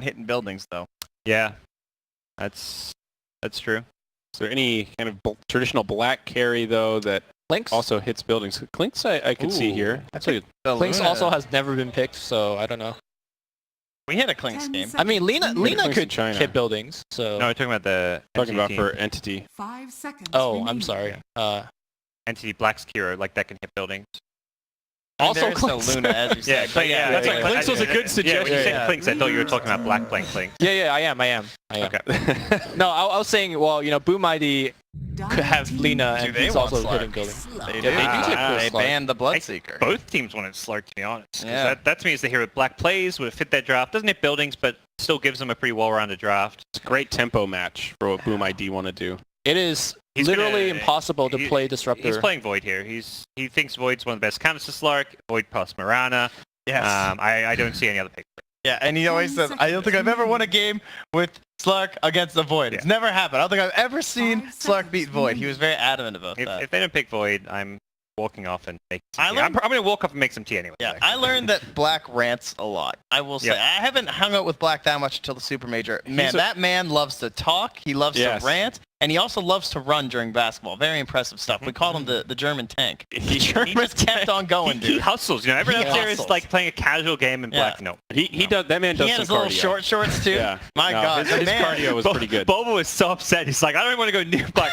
hitting buildings though. Yeah, that's true. Is there any kind of traditional black carry though that Clinks also hits buildings? Clinks I could see here. That's a Clinks also has never been picked, so I don't know. We had a Clinks game. I mean, Lina could China. hit buildings, so... No, we're talking about the for Entity. 5 seconds. Oh, remaining. I'm sorry. Entity Black's Kiro, like that can hit buildings. Also there's the Clinks. Luna, as you said. but yeah, that's like, right. Clinks was a good Yeah, suggestion. when you said Clinks, I thought you were talking about Black playing Clinks. Yeah, I am. Okay. No, I was saying, well, you know, Boom ID could have Lina, and they he's want also Slark? hitting buildings. They do take They Slark. banned the Bloodseeker. Both teams wanted Slark, to be honest. 'Cause Yeah. That to me is the hero Black plays, would fit that draft. Doesn't hit buildings, but still gives them a pretty well-rounded draft. It's a great tempo match for what Boom ID want to do. It is He's literally gonna- impossible to play Disruptor. He's playing Void here. He thinks Void's one of the best counters to Slark. Void plus Mirana. Yes. I don't see any other pick. Yeah, and he always says, I don't think I've ever won a game with Slark against the Void. It's never happened. I don't think I've ever seen 5 Slark beat seconds Void. He was very adamant about that. If they don't pick Void, I'm walking off and making some tea. I'm learned- going to walk off and make some tea anyway. Yeah, I learned that Black rants a lot. I will say, Yeah. I haven't hung out with Black that much until the Super Major. Man, that man loves to talk. He loves Yes. to rant. And he also loves to run during basketball. Very impressive stuff. We called him the German tank. He just kept on going, He dude. hustles. You know, everyone He else there is hustles. like playing a casual game in Black. No. He does. That man does He had some his little cardio. short shorts, too. Yeah. My No, God. his man. cardio was pretty good. Boba was so upset. He's like, I don't even want to go new Black.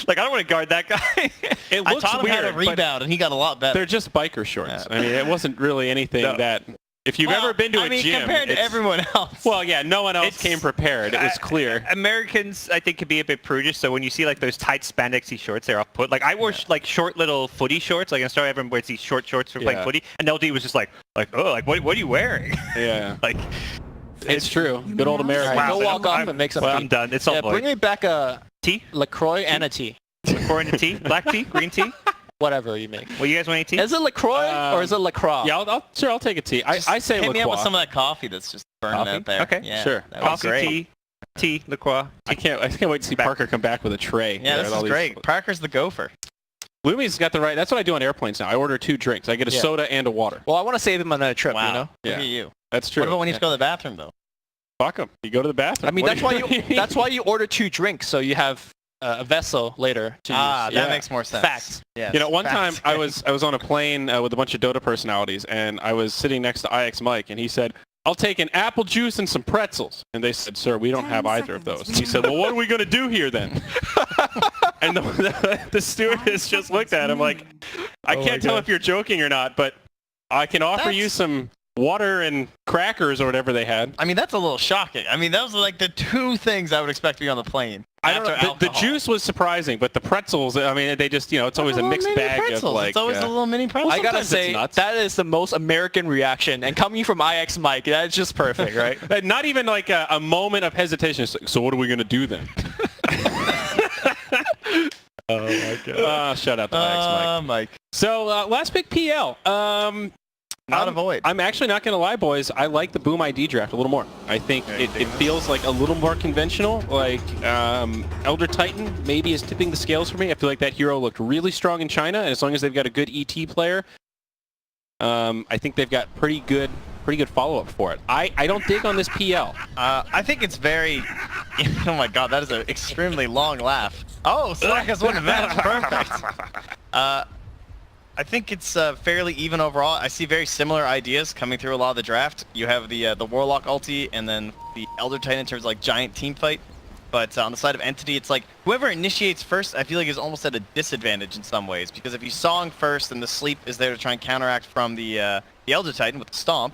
Like, I don't want to guard that guy. It I looks taught him weird, how to but rebound, and he got a lot better. they're just biker shorts. Yeah. I mean, it wasn't really anything No. that. If you've Well, ever been to a I mean, gym, compared to it's- everyone else. Well, yeah, no one else It's- came prepared. It was clear. Americans, I think, can be a bit prudish. So when you see like those tight spandexy shorts, they're off put. Like I wore like short little footy shorts. Like I started everyone wears these short shorts for playing Yeah. footy, and LD was just like oh, like what are you wearing? Yeah, Like it's true. Good old America. Alright, Wow, go walk off I'm- and make some well, tea. I'm done. It's all Yeah, Void. bring me back a Tea, LaCroix and a tea. pour in the tea, black tea, green tea. Whatever you make. Well, you guys want any tea? Is it LaCroix or is it LaCroix? Yeah, I'll take a tea. I say Hit me up with LaCroix. some of that coffee that's just burning Coffee? out there. Okay, Yeah, sure. that was Coffee, great. tea, LaCroix. I can't wait to see Back. Parker come back with a tray. Yeah, with this all is these- great. Parker's the gopher. Lumi's got the right. That's what I do on airplanes now. I order 2 drinks. I get a Yeah. soda and a water. Well, I want to save him on a trip, Wow. you know? Look Yeah. at you. That's true. What about when you Yeah. go to the bathroom, though? Fuck 'em. You go to the bathroom. I mean, What that's do why you that's why you order 2 drinks, so you have a vessel later to Ah, use. that Yeah. makes more sense. Fact. Yes. You know, one time Fact. I was on a plane with a bunch of Dota personalities, and I was sitting next to IX Mike, and he said, "I'll take an apple juice and some pretzels." And they said, "Sir, we don't 10 have either of those." seconds. He said, "Well, what are we going to do here then?" And the stewardess just looked at him like, "I Oh my can't tell God. if you're joking or not, but I can offer you That's- some water and crackers or whatever they had." I mean, that's a little shocking. I mean, those are like the 2 things I would expect to be on the plane. I don't after know. The alcohol. juice was surprising, but the pretzels, I mean, they just, it's always a Little mixed mini bag pretzels. of like. It's always a little mini pretzel. I gotta sometimes it's say, nuts. that is the most American reaction, and coming from IX Mike, that's just perfect, right? Not even like a moment of hesitation. It's like, so what are we going to do then? Oh my God. Shout out to IX Mike. Mike. So last pick PL. Not a void. I'm actually not going to lie, boys. I like the Boom ID draft a little more. I think it feels like a little more conventional. Like Elder Titan maybe is tipping the scales for me. I feel like that hero looked really strong in China, and as long as they've got a good ET player, I think they've got pretty good follow-up for it. I don't dig on this PL. I think it's very... Oh my God, that is an extremely long laugh. Oh, Slack has won the match. Perfect. I think it's fairly even overall. I see very similar ideas coming through a lot of the draft. You have the Warlock ulti and then the Elder Titan in terms of like giant team fight. But on the side of Entity, it's like whoever initiates first, I feel like is almost at a disadvantage in some ways. Because if you Song first and the Sleep is there to try and counteract from the Elder Titan with the Stomp,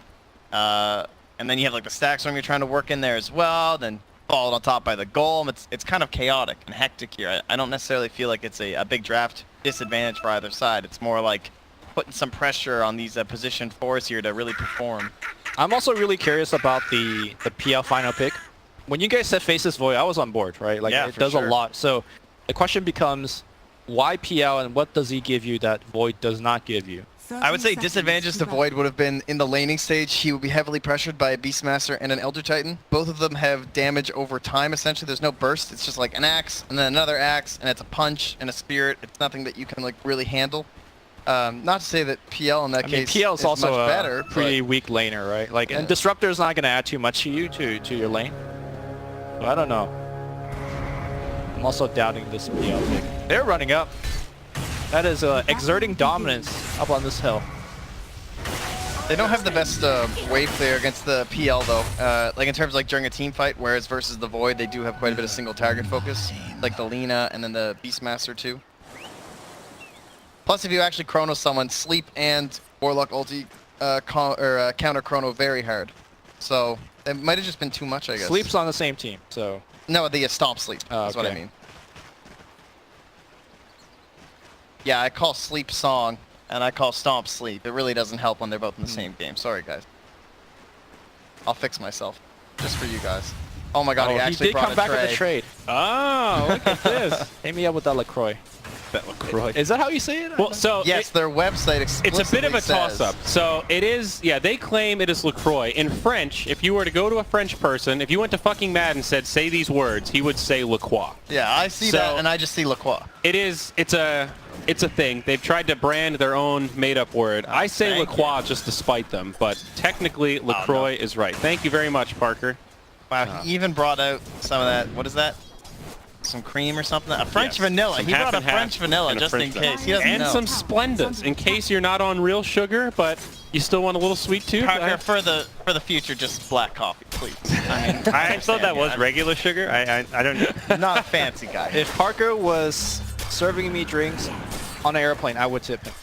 and then you have like the Stack Storm you're trying to work in there as well, then followed on top by the Golem. It's kind of chaotic and hectic here. I don't necessarily feel like it's a big draft disadvantage for either side. It's more like putting some pressure on these position 4s here to really perform. I'm also really curious about the PL final pick. When you guys said Faceless Void, I was on board, right? Like, Yeah, it for does sure. a lot. So the question becomes, why PL and what does he give you that Void does not give you? I would say 30 disadvantages to seconds Void would have been in the laning stage. He would be heavily pressured by a Beastmaster and an Elder Titan. Both of them have damage over time, essentially. There's no burst. It's just like an axe and then another axe, and it's a punch and a spirit. It's nothing that you can like really handle. Not to say that PL in that I mean, case PL is also much a better, pretty weak laner, right? Like, Yeah. and Disruptor is not going to add too much to you, to your lane. So I don't know. I'm also doubting this PL pick. They're running up. That is exerting dominance up on this hill. They don't have the best wave clear against the PL though. Like in terms of like during a team fight, whereas versus the Void, they do have quite a bit of single target focus, like the Lina and then the Beastmaster too. Plus, if you actually chrono someone, Sleep and Warlock ulti counter chrono very hard. So it might have just been too much, I guess. Sleep's on the same team, so... No, the Stomp Sleep. That's what I okay. mean. Yeah, I call Sleep Song, and I call Stomp Sleep. It really doesn't help when they're both in the same game. Sorry, guys. I'll fix myself. Just for you guys. Oh my god, he actually did brought come a back tray. with a trade. Oh, look at this. Hit me up with that LaCroix. That LaCroix. Is that how you say it? Well, so Yes, their website explicitly it's a bit of a says- toss-up. So it is, yeah, they claim it is LaCroix. In French, if you were to go to a French person, if you went to fucking Matt and said, say these words, he would say LaCroix. Yeah, I see So- that, and I just see LaCroix. It's a thing. They've tried to brand their own made-up word. I say thank LaCroix just to spite them, but technically LaCroix is right. Thank you very much, Parker. Wow, he even brought out some of that. What is that? Some cream or something? A French Yes, vanilla. some He half brought a and half French vanilla and a just French in vanilla. case. He doesn't And know. some Splendas, in case you're not on real sugar, but you still want a little sweet tooth. Parker, for the future, just black coffee, please. I mean, I thought that was regular sugar. I don't know. I'm not a fancy guy. If Parker was serving me drinks on an airplane, I would tip him.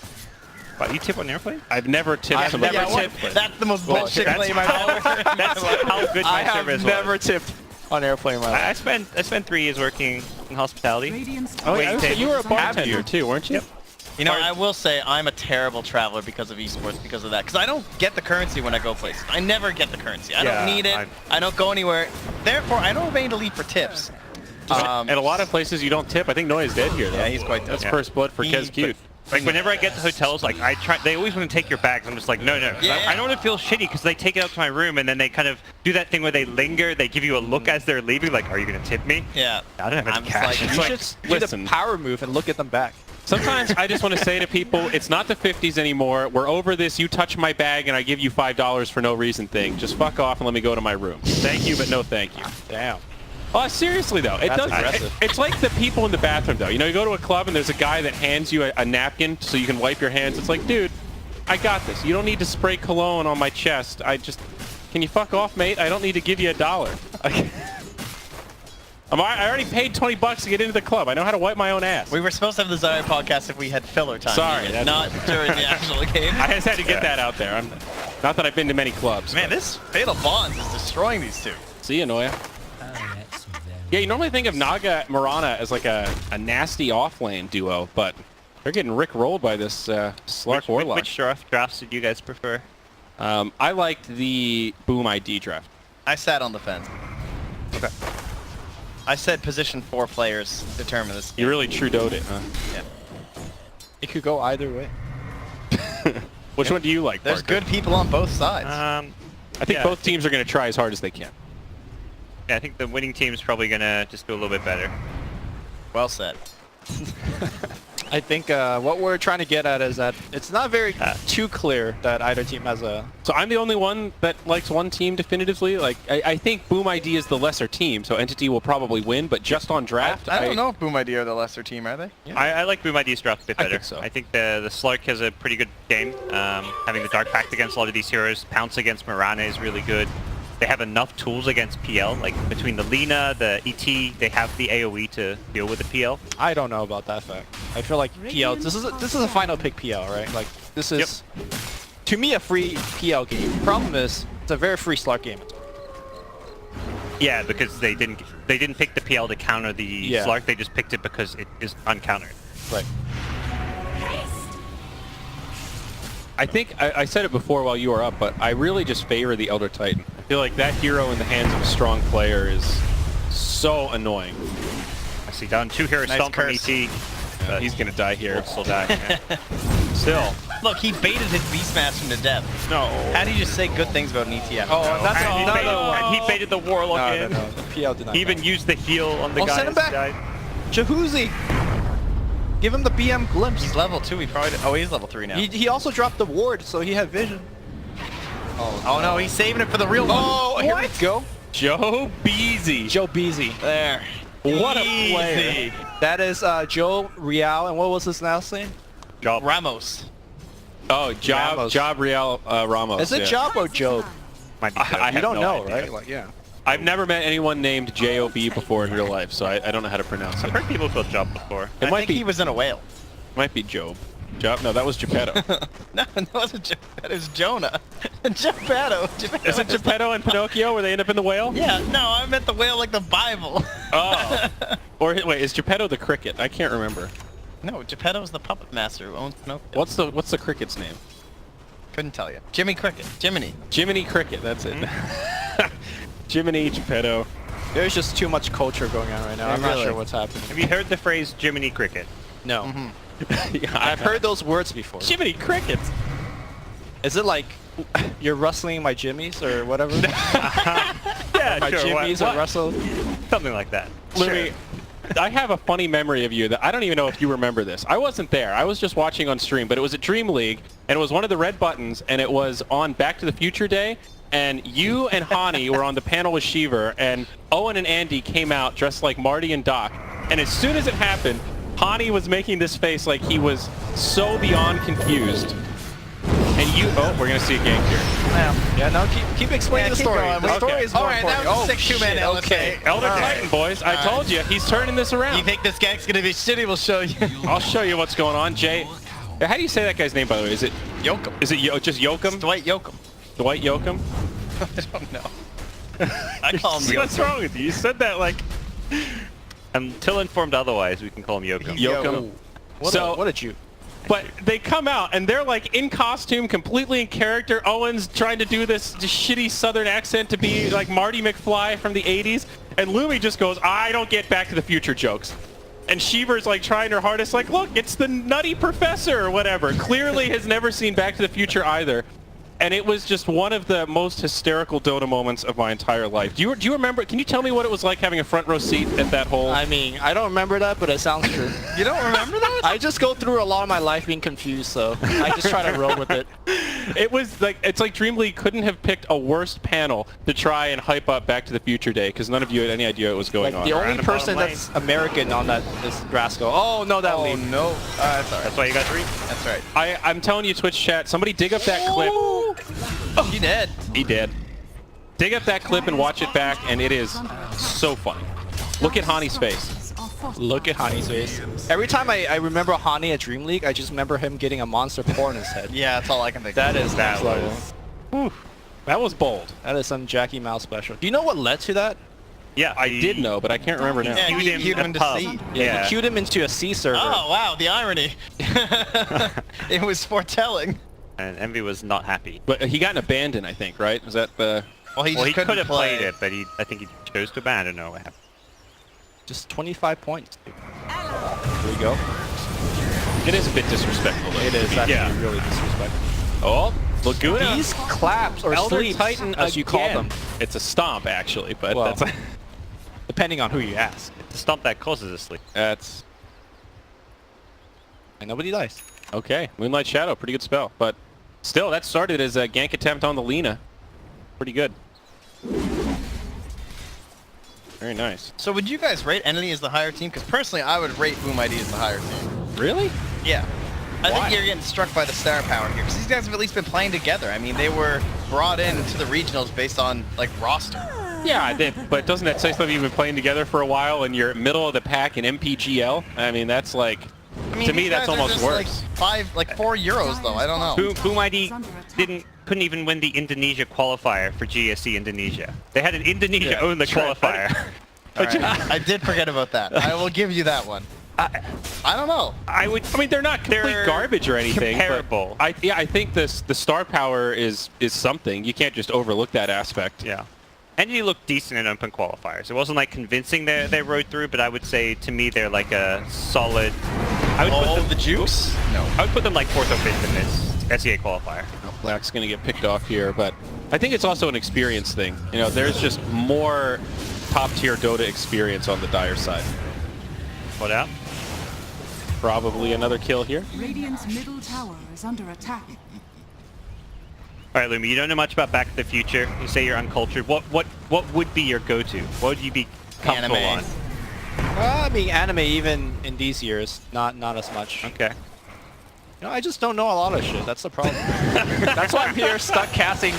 What, you tip on an airplane? I've never tipped I've somebody. never Yeah, tipped. what? That's the most bullshit that's claim I've ever heard. That's how good I my have service never was. tipped on an airplane in my life. I spent 3 years working in hospitality. Oh, Wait, yeah, so tables. you were a bartender Have you? too, weren't you? Yep. You know, I will say I'm a terrible traveler because of esports, because of that. Because I don't get the currency when I go places. I never get the currency. I Yeah, don't need it. I don't go anywhere. Therefore, I don't remain to leave for tips. At a lot of places you don't tip. I think Noah's dead here, though. Yeah, he's quite That's dead. first blood for He- Kez Cute. Like whenever I get to hotels, like they always want to take your bags. I'm just like, no. 'Cause Yeah. I don't want to feel shitty because they take it out to my room and then they kind of do that thing where they linger. They give you a look as they're leaving, like, are you gonna tip me? Yeah. I don't have any I'm just cash. like, It's You like, should do the listen. power move and look at them back. Sometimes I just want to say to people, it's not the 50s anymore. We're over this. You touch my bag and I give you $5 for no reason thing. Just fuck off and let me go to my room. Thank you, but no thank you. Damn. Oh, seriously though, it That's does. aggressive. It's like the people in the bathroom though. You know, you go to a club and there's a guy that hands you a napkin so you can wipe your hands. It's like, dude, I got this. You don't need to spray cologne on my chest. Can you fuck off, mate? I don't need to give you $1. I already paid $20 to get into the club. I know how to wipe my own ass. We were supposed to have the Zaya podcast if we had filler time. Sorry, needed, that's- not during the actual game. I just had to get that out there. Not that I've been to many clubs. Man, this Fatal Bonds is destroying these two. See you, Noya. Yeah, you normally think of Naga Mirana as like a nasty off-lane duo, but they're getting rick-rolled by this Slark Warlock. which drafts did you guys prefer? I liked the Boom ID draft. I sat on the fence. Okay. I said position 4 players determine this. You really Trudeau'd it, huh? Yeah. It could go either way. Which one do you like, There's Parker? good people on both sides. I think both teams are going to try as hard as they can. Yeah, I think the winning team is probably gonna just do a little bit better. Well said. I think what we're trying to get at is that it's not very too clear that either team has a... So I'm the only one that likes one team definitively. Like I think Boom ID is the lesser team, so Entity will probably win, but just on draft, I don't know if Boom ID are the lesser team, are they? Yeah. I like Boom ID's draft a bit I better. think so. I think the Slark has a pretty good game. Having the Dark Pact against a lot of these heroes, Pounce against Mirana is really good. They have enough tools against PL, like between the Lina, the ET, they have the AoE to deal with the PL. I don't know about that fact. I feel like PL... This is a final pick PL, right? Like, this is, to me, a free PL game. Problem is, it's a very free Slark game. Yeah, because they didn't pick the PL to counter the Slark, they just picked it because it is uncountered. Right. I think I said it before while you were up, but I really just favor the Elder Titan. I feel like that hero in the hands of a strong player is so annoying. I see down 2 heroes Nice stomp from curse. ET. Yeah, he's going to die here. Will still die. Yeah. Still. Look, he baited his Beastmaster to death. No. How do you just say good things about an ETF? Oh, that's And he another baited- one. and he baited the Warlock in. No. The PL did not. He even used the heal on the Oh, guy. send him back. Jahoozy! Give him the BM glimpse. He's level 2. He probably. Oh, he's level 3 now. He also dropped the ward, so he had vision. Oh no, he's saving it for the real one. Oh, here we go. Joe Beasy. Joe Beasy. There. What a player. Easy. That is Joe Real, and what was his last name? Job. Ramos. Oh, Ramos. Job Real Ramos. Is it yeah. Job or Job? Might be I You have don't no know, idea. right? Like, yeah. I've never met anyone named J-O-B before in real life, so I don't know how to pronounce I've it. heard people called Job before. It I might think be he was in a whale. might be Job. Job? No, that was Geppetto. No, that wasn't that is Jonah. Geppetto. Is it Geppetto and Pinocchio where they end up in the whale? Yeah, no, I meant the whale like the Bible. Oh. Or wait, is Geppetto the cricket? I can't remember. No, Geppetto's the puppet master who owns Pinocchio. What's the cricket's name? Couldn't tell you. Jimmy Cricket. Jiminy. Jiminy Cricket, that's it. Jiminy, Geppetto. There's just too much culture going on right now. I'm not Really? sure what's happening. Have you heard the phrase Jiminy Cricket? No. Yeah, I've heard those words before. Jiminy Crickets. Is it like you're rustling my jimmies or whatever? Yeah, My sure. jimmies what? are rustled? Something like that. Louis, I have a funny memory of you that I don't even know if you remember this. I wasn't there. I was just watching on stream, but it was at Dream League, and it was one of the red buttons, and it was on Back to the Future Day, and you and Hani were on the panel with Sheever, and Owen and Andy came out dressed like Marty and Doc, and as soon as it happened, Hani was making this face like he was so beyond confused. And you, oh, we're gonna see a gank here. Yeah, no, keep explaining the keep story. going. The Okay. story is more Alright, that important. was a 6-2-man LSA. okay. Elder All right. Titan, boys. I told you, he's turning this around. You think this gank's gonna be shitty? We'll show you. I'll show you what's going on, Jay. How do you say that guy's name, by the way? Is it Yoakum. just Yoakum? Dwight Yoakum. Dwight Yoakum? I don't know. I call him What's Yoakum. wrong with you? You said that like... Until informed otherwise, we can call him Yoakum. Yoakum. What a Jew. But they come out and they're like in costume, completely in character. Owen's trying to do this shitty southern accent to be like Marty McFly from the 80s. And Lumi just goes, I don't get Back to the Future jokes. And Sheever's like trying her hardest, like, look, it's the nutty professor or whatever. Clearly has never seen Back to the Future either. And it was just one of the most hysterical Dota moments of my entire life. Do you remember? Can you tell me what it was like having a front row seat at that whole? I mean, I don't remember that, but it sounds true. You don't remember that? I just go through a lot of my life being confused, so I just try to roll with it. It was like, it's like Dream League couldn't have picked a worse panel to try and hype up Back to the Future Day because none of you had any idea what was going Like on. the only the person bottom that's American on that is Grasco. Oh no, that lead. no. That's alright. That's why you got 3? That's right. I'm telling you, Twitch chat, somebody dig up that clip. He did. He did. Dig up that clip and watch it back, and it is so funny. Look at Hani's face. Look at Hani's face. Every time I remember Hani at Dream League, I just remember him getting a monster pour in his head. Yeah, that's all I can think That of. is next level. Whew. That was bold. That is some Jackie Mouse special. Do you know what led to that? Yeah, I did know, but I can't remember now. Yeah, Queued him queued him a to pub. C. Yeah. He queued him into a C server. Oh, wow, the irony. It was foretelling. And Envy was not happy. But he got an abandon, I think, right? Is that the... Well, he Well, just he couldn't could have play. played it, but I think he chose to abandon or what happened. Just 25 points. There we go. It is a bit disrespectful, though. It is actually Yeah. really disrespectful. Oh, Laguna. These claps or Elder sleeps, Titan as you call again. them, It's a stomp, actually, but Well. that's... depending on who you ask. To stomp that causes a sleep. That's... And nobody dies. Okay, Moonlight Shadow, pretty good spell. But still, that started as a gank attempt on the Lina. Pretty good. Very nice. So would you guys rate Entity as the higher team? Because personally, I would rate Boom ID as the higher team. Really? Yeah. I Why? think you're getting struck by the star power here. Because these guys have at least been playing together. I mean, they were brought in to the regionals based on, like, roster. Yeah, I did. But doesn't that say something you've been playing together for a while and you're middle of the pack in MPGL? I mean, that's like... I mean, to me, these that's guys are almost just, worse. like 4 euros, though. I don't know. Boom ID couldn't even win the Indonesia qualifier for GSC Indonesia. They had an Indonesia own the qualifier. All right. I did forget about that. I will give you that one. I don't know. I mean, they're not complete They're garbage or anything. comparable. But I think the star power is something. You can't just overlook that aspect. Yeah. Entity looked decent in open qualifiers. It wasn't like convincing they rode through, but I would say to me they're like a solid. I would put them, the juice? No. I would put them like 4th or 5th in this SEA qualifier. Black's going to get picked off here, but I think it's also an experience thing. You know, there's just more top-tier Dota experience on the Dire side. What out? Probably another kill here. Radiant's middle tower is under attack. All right, Lumi, you don't know much about Back to the Future. You say you're uncultured. What would be your go-to? What would you be comfortable Anime. on? I mean, anime even in these years, not as much. Okay. You know, I just don't know a lot of shit. That's the problem. That's why I'm here stuck casting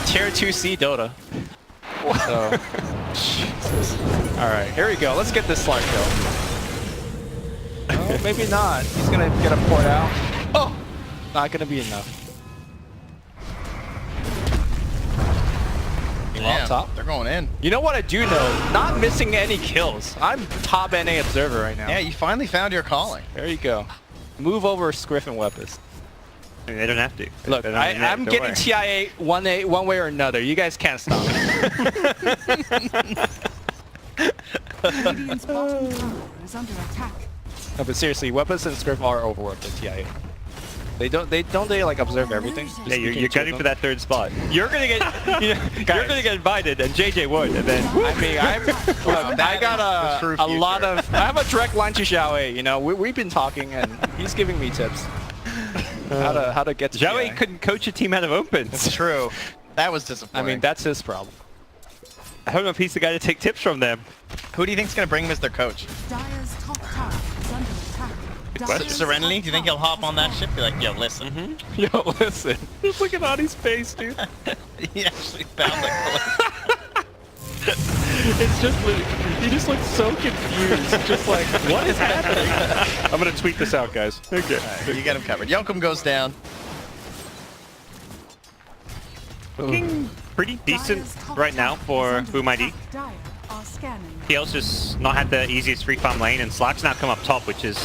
Tier 2C Dota. So. All right, here we go. Let's get this Slark kill. Oh, maybe not. He's gonna get a port out. Oh, not gonna be enough. Damn, Top. they're going in. You know what I do know? Not missing any kills. I'm top NA observer right now. Yeah, you finally found your calling. There you go. Move over Scriff and Weapons. I mean, they don't have to. Look, They don't have to, I'm don't getting worry. TIA one way or another. You guys can't stop me. Radiant's bottom tower is under attack. No, but seriously, Weapons and Scriff are overworked at TIA. They like observe everything. Yeah, Just you're between two gunning of for them. that third spot. You're gonna get, you're gonna get invited, and JJ would, and then. I mean, look, I got the true a lot future. of. I have a direct line to Xiaowei. You know, we've been talking, and he's giving me tips how to get to Xiaowei TIA. couldn't coach a team out of opens. It's true. That was I disappointing. mean, that's his problem. I don't know if he's the guy to take tips from them. Who do you think's gonna bring him as their coach? Dire's top tower is under attack. question. Dire's Serenity? top Do you think tower he'll hop is on that under ship? Be like, yo, listen. Yo, listen. Just look at Adi's face, dude. He actually found the It's just, he just looks so confused. Just like, what is happening? I'm gonna tweet this out, guys. Okay. Alright, you got him covered. Yokum goes down. Looking pretty decent Dire's top right now tower for is under Boom ID. attack. Dire are scanning. PL's just not had the easiest free farm lane, and Slark's now come up top, which is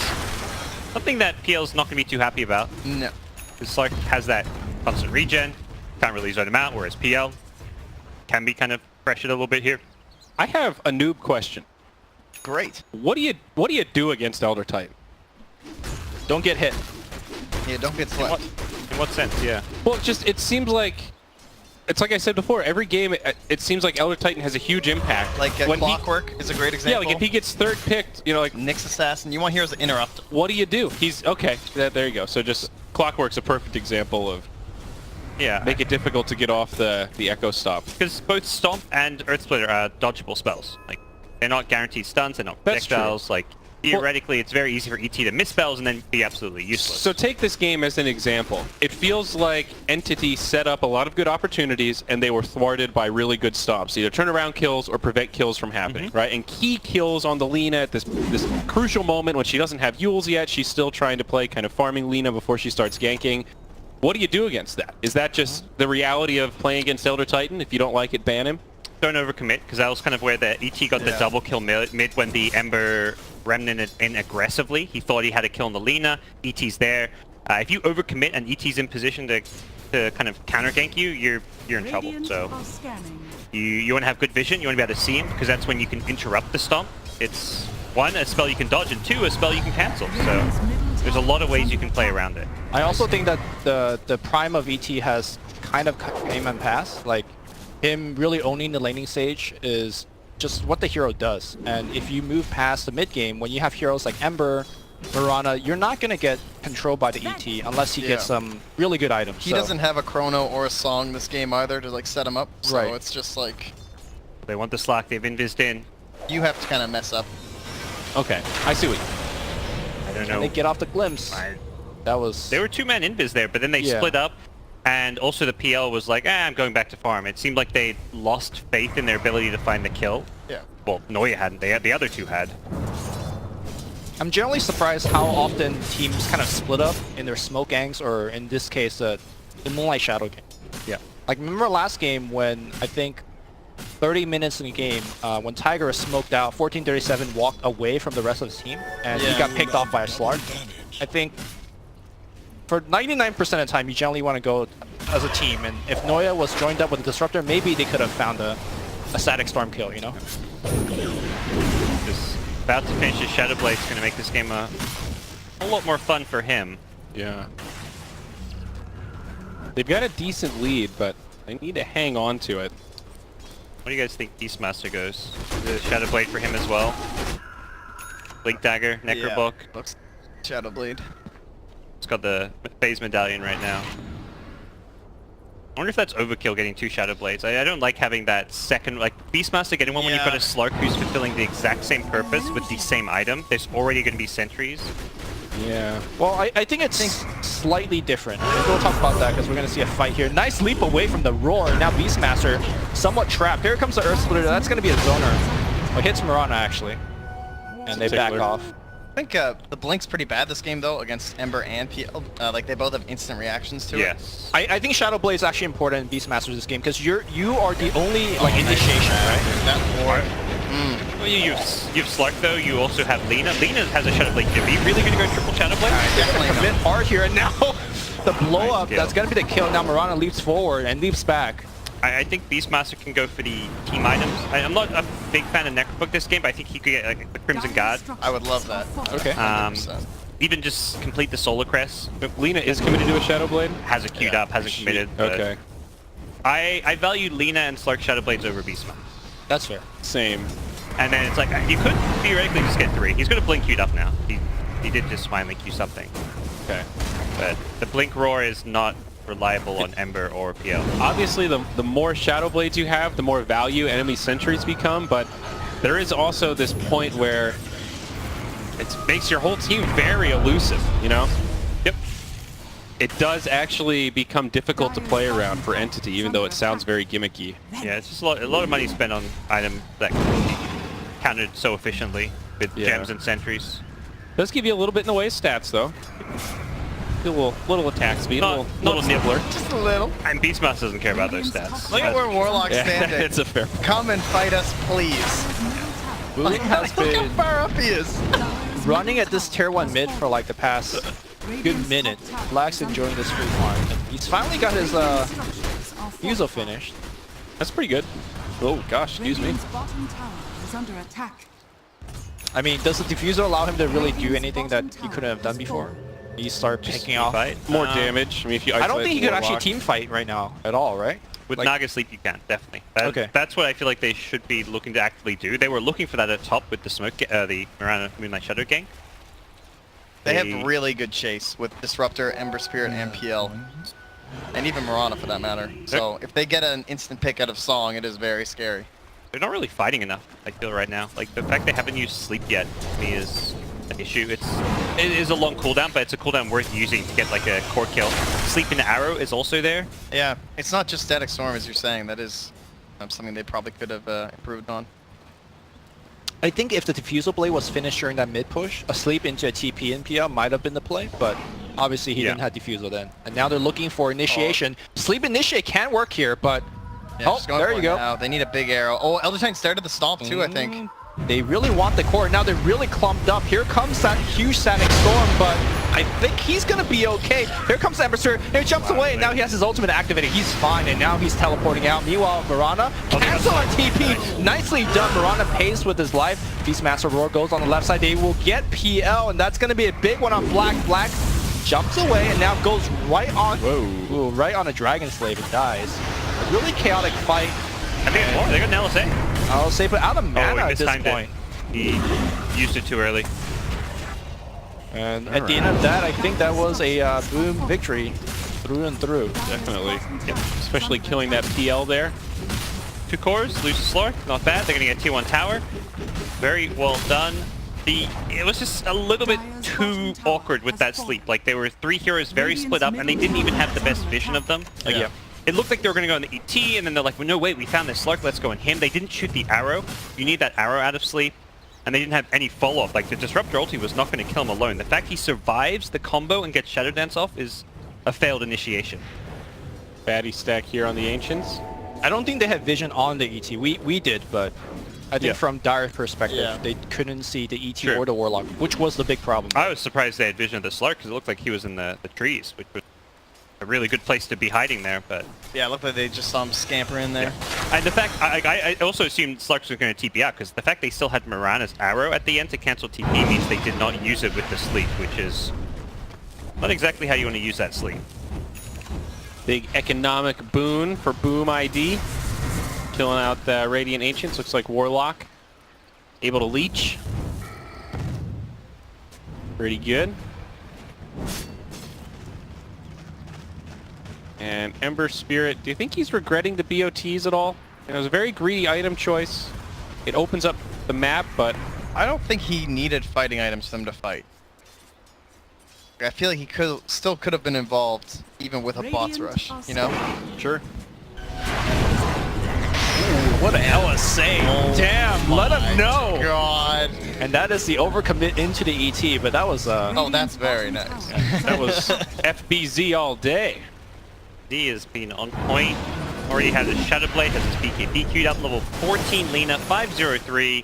something that PL's not going to be too happy about. No. Because Slark has that constant regen, can't really zone him out, whereas PL can be kind of pressured a little bit here. I have a noob question. Great. What do you do against Elder Titan? Don't get hit. Yeah, don't get What, slept. in what sense? Yeah. Well, it seems like, it's like I said before, every game, it seems like Elder Titan has a huge impact. Like When he- Clockwork is a great Yeah, example. like if he gets third picked, you know, like, Nyx Assassin, you want heroes to interrupt. what do you do? He's, okay, there you go. So just, Clockwork's a perfect example of Yeah. make it difficult to get off the Echo Stop. Because both Stomp and Earth Splitter are dodgeable spells. Like, they're not guaranteed stuns, they're not That's true. projectiles. Like, theoretically, it's very easy for ET to miss spells and then be absolutely useless. So take this game as an example. It feels like Entity set up a lot of good opportunities and they were thwarted by really good stops. Either turnaround kills or prevent kills from happening, right? And key kills on the Lina at this crucial moment when she doesn't have Yules yet. She's still trying to play kind of farming Lina before she starts ganking. What do you do against that? Is that just the reality of playing against Elder Titan? If you don't like it, ban him? Don't overcommit, because that was kind of where the ET got the Yeah. double kill mid when the Ember Remnant in aggressively. He thought he had a kill on the Lina. ET's there. If you overcommit and ET's in position to kind of counter gank you, you're in trouble. Radiant So are scanning. you want to have good vision. You want to be able to see him, because that's when you can interrupt the stomp. It's one, a spell you can dodge, and two, a spell you can cancel. So Radiant's middle there's a tower lot of is ways under you can play attack. around it. I also think that the prime of ET has kind of came and passed. Like, him really owning the laning stage is just what the hero does. And if you move past the mid game, when you have heroes like Ember, Mirana, you're not going to get controlled by the ET unless he gets Yeah. some really good items. He So- doesn't have a chrono or a song this game either to like set him up. So Right. it's just like They want the slack. They've invised in. you have to kind of mess up. Okay, I see what you I don't And know. they get off the glimpse. That was... There were two man invis there, but then they Yeah. split up, and also the PL was like, I'm going back to farm. It seemed like they lost faith in their ability to find the kill. Yeah. Well, Noya hadn't. The other two had. I'm generally surprised how often teams kind of split up in their smoke gangs, or in this case, the Moonlight Shadow gang. Yeah. Like, remember last game when I think 30 minutes in the game, when Tiger was smoked out, 1437 walked away from the rest of his team, and he Yeah. got picked off by a Slark. I think for 99% of the time, you generally want to go as a team, and if Noya was joined up with a Disruptor, maybe they could have found a Static Storm kill, you know? Just about to finish his Shadow Blade's going to make this game a lot more fun for him. Yeah. They've got a decent lead, but they need to hang on to it. What do you guys think Beastmaster goes? The Shadow Blade for him as well. Blink Dagger, Necrobook. Looks Shadow Blade. It's got the phase medallion right now. I wonder if that's overkill getting 2 Shadow Blades. I don't like having that second, like Beastmaster getting one when you've got a Slark who's fulfilling the exact same purpose with the same item. There's already going to be sentries. Yeah. Well, I think it's slightly different. We'll talk about that because we're going to see a fight here. Nice leap away from the roar. Now Beastmaster somewhat trapped. Here comes the Earth Splitter. That's going to be a zoner. Well, hits Mirana actually. And they back off. I think the Blink's pretty bad this game though against Ember and PL. Like they both have instant reactions to it. Yes. I think Shadow Blade is actually important in Beastmasters this game because you are the only like initiation, right? That war. Well, you've Slark though. You also have Lina. Lina has a Shadow Blade. Are you really going to go triple Shadow Blade? Definitely A bit not. hard here, and now the blow up. kill. That's going to be the kill. Now Mirana leaps forward and leaps back. I think Beastmaster can go for the team items. I'm not a big fan of Necrobook this game, but I think he could get like the Crimson Guard. I would love that. Okay. 100%. Even just complete the Solar Crest. Lina is committed to a Shadow Blade? Has it queued up, hasn't committed. but Okay. I value Lina and Slark Shadow Blades over Beastmaster. That's fair. Same. And then it's like, you could theoretically just get 3. He's going to Blink queued up now. He did just finally queue something. Okay. But the Blink Roar is not reliable on Ember or PL. Obviously, the more Shadow Blades you have, the more value enemy sentries become, but there is also this point where it makes your whole team very elusive, you know? Yep. It does actually become difficult to play around for Entity, even though it sounds very gimmicky. Yeah, it's just a lot of money spent on items that can be countered so efficiently with gems and sentries. Does give you a little bit in the way of stats, though. A little attack speed, Not a little nibbler. Just a little. And Beastmaster doesn't care about those stats. Look at where Warlock's Yeah, standing. it's a fair. Come and fight us, please. Boom Like, has look how been far up he is. running at this tier 1 mid for like the past good minute. Black's enjoying this free farm. And he's finally got his Fuso finished. That's pretty good. Oh gosh, excuse me. Radiant's bottom tower is under attack. I mean, does the diffuser allow him to really do anything that he couldn't have done before? He start picking off. Fight. More damage. I mean, if you I don't isolate think he the could actually Warlock. team fight right now at all, right? With Like- Naga Sleep, you can, definitely. Okay. That's what I feel like they should be looking to actively do. They were looking for that at top with the smoke, the Mirana Moonlight Shadow gang. They have really good chase with Disruptor, Ember Spirit, and PL. And even Mirana for that matter. So if they get an instant pick out of Song, it is very scary. They're not really fighting enough, I feel, right now. Like, the fact they haven't used Sleep yet, to me, is an issue. It is a long cooldown, but it's a cooldown worth using to get, like, a core kill. Sleep in the Arrow is also there. Yeah, it's not just Static Storm as you're saying. That is something they probably could have improved on. I think if the Diffusal Blade was finished during that mid push, a sleep into a TP and PL might have been the play, but obviously he didn't have Diffusal then. And now they're looking for initiation. Sleep Initiate can work here, but Yeah, oh, just going there for you it go. now. They need a big arrow. Oh, Elder Titan started the stomp too, I think. They really want the core. Now they're really clumped up. Here comes that huge Static Storm, but I think he's going to be okay. Here comes Ember Spirit. Here he jumps away, and now he has his ultimate activated. He's fine, and now he's teleporting out. Meanwhile, Mirana cancel on TP. Nicely done. Mirana pays with his life. Beastmaster Roar goes on the left side. They will get PL, and that's going to be a big one on Black. Black jumps away, and now goes right on, right on a Dragon Slave and dies. A really chaotic fight. I think it's more. They got an LSA. I'll say, but out of mana at this mistimed point. He used it too early. And at the end of that, I think that was a boom victory through and through. Definitely. Yeah. Especially killing that PL there. 2 cores, loses Slark, not bad. They're going to get T1 tower. Very well done. It was just a little bit too awkward with that sleep. Like, there were 3 heroes very split up, and they didn't even have the best vision of them. Like, it looked like they were going to go on the ET, and then they're like, well, no, wait, we found this Slark, let's go on him. They didn't shoot the arrow. You need that arrow out of sleep. And they didn't have any follow-up. Like, the Disruptor ulti was not going to kill him alone. The fact he survives the combo and gets Shadow Dance off is a failed initiation. Baddie stack here on the Ancients. I don't think they had vision on the ET. We did, but I think from Dire's perspective, they couldn't see the ET or the Warlock, which was the big problem. I was surprised they had vision of the Slark because it looked like he was in the trees, which was a really good place to be hiding there, but... Yeah, it looked like they just saw him scamper in there. And the fact, I also assumed Slark was going to TP out, because the fact they still had Mirana's arrow at the end to cancel TP means they did not use it with the sleep, which is not exactly how you want to use that sleep. Big economic boon for Boom ID. Killing out the Radiant Ancients. Looks like Warlock. Able to leech. Pretty good. And Ember Spirit, do you think he's regretting the BOTs at all? It was a very greedy item choice. It opens up the map, but I don't think he needed fighting items for them to fight. I feel like he still could have been involved even with a bots rush, you know? sure. What a LSA. Damn, let him know. God. And that is the overcommit into the ET, but that was Oh, that's very nice. That was FBZ all day. D has been on point. Already has his Shadow Blade, has his BKB queued up, level 14 Lena, 503,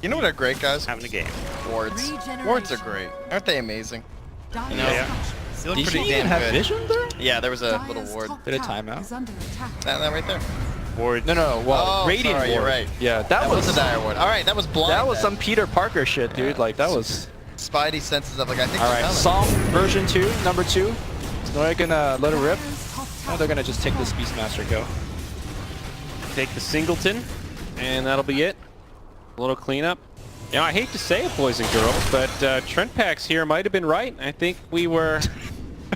You know what are great, guys? having a game. Wards. Wards are great. Aren't they amazing? You know, They look Did pretty he damn even have good. vision there? Yeah, there was a little ward. Bit of timeout. That right there. Ward. No, well, Oh, Radiant sorry, you're Ward. right. Yeah, that That was was a dire ward. All right, that was blind. that was then. some Peter Parker shit, dude. Like that was. Spidey senses of like I think. All they're right, coming. Psalm version 2, number 2. Is Noya gonna let it rip? Oh, they're gonna just take this Beastmaster go. Take the Singleton, and that'll be it. A little cleanup. You know, I hate to say it, boys and girls, but Trent Pax here might have been right. I think we were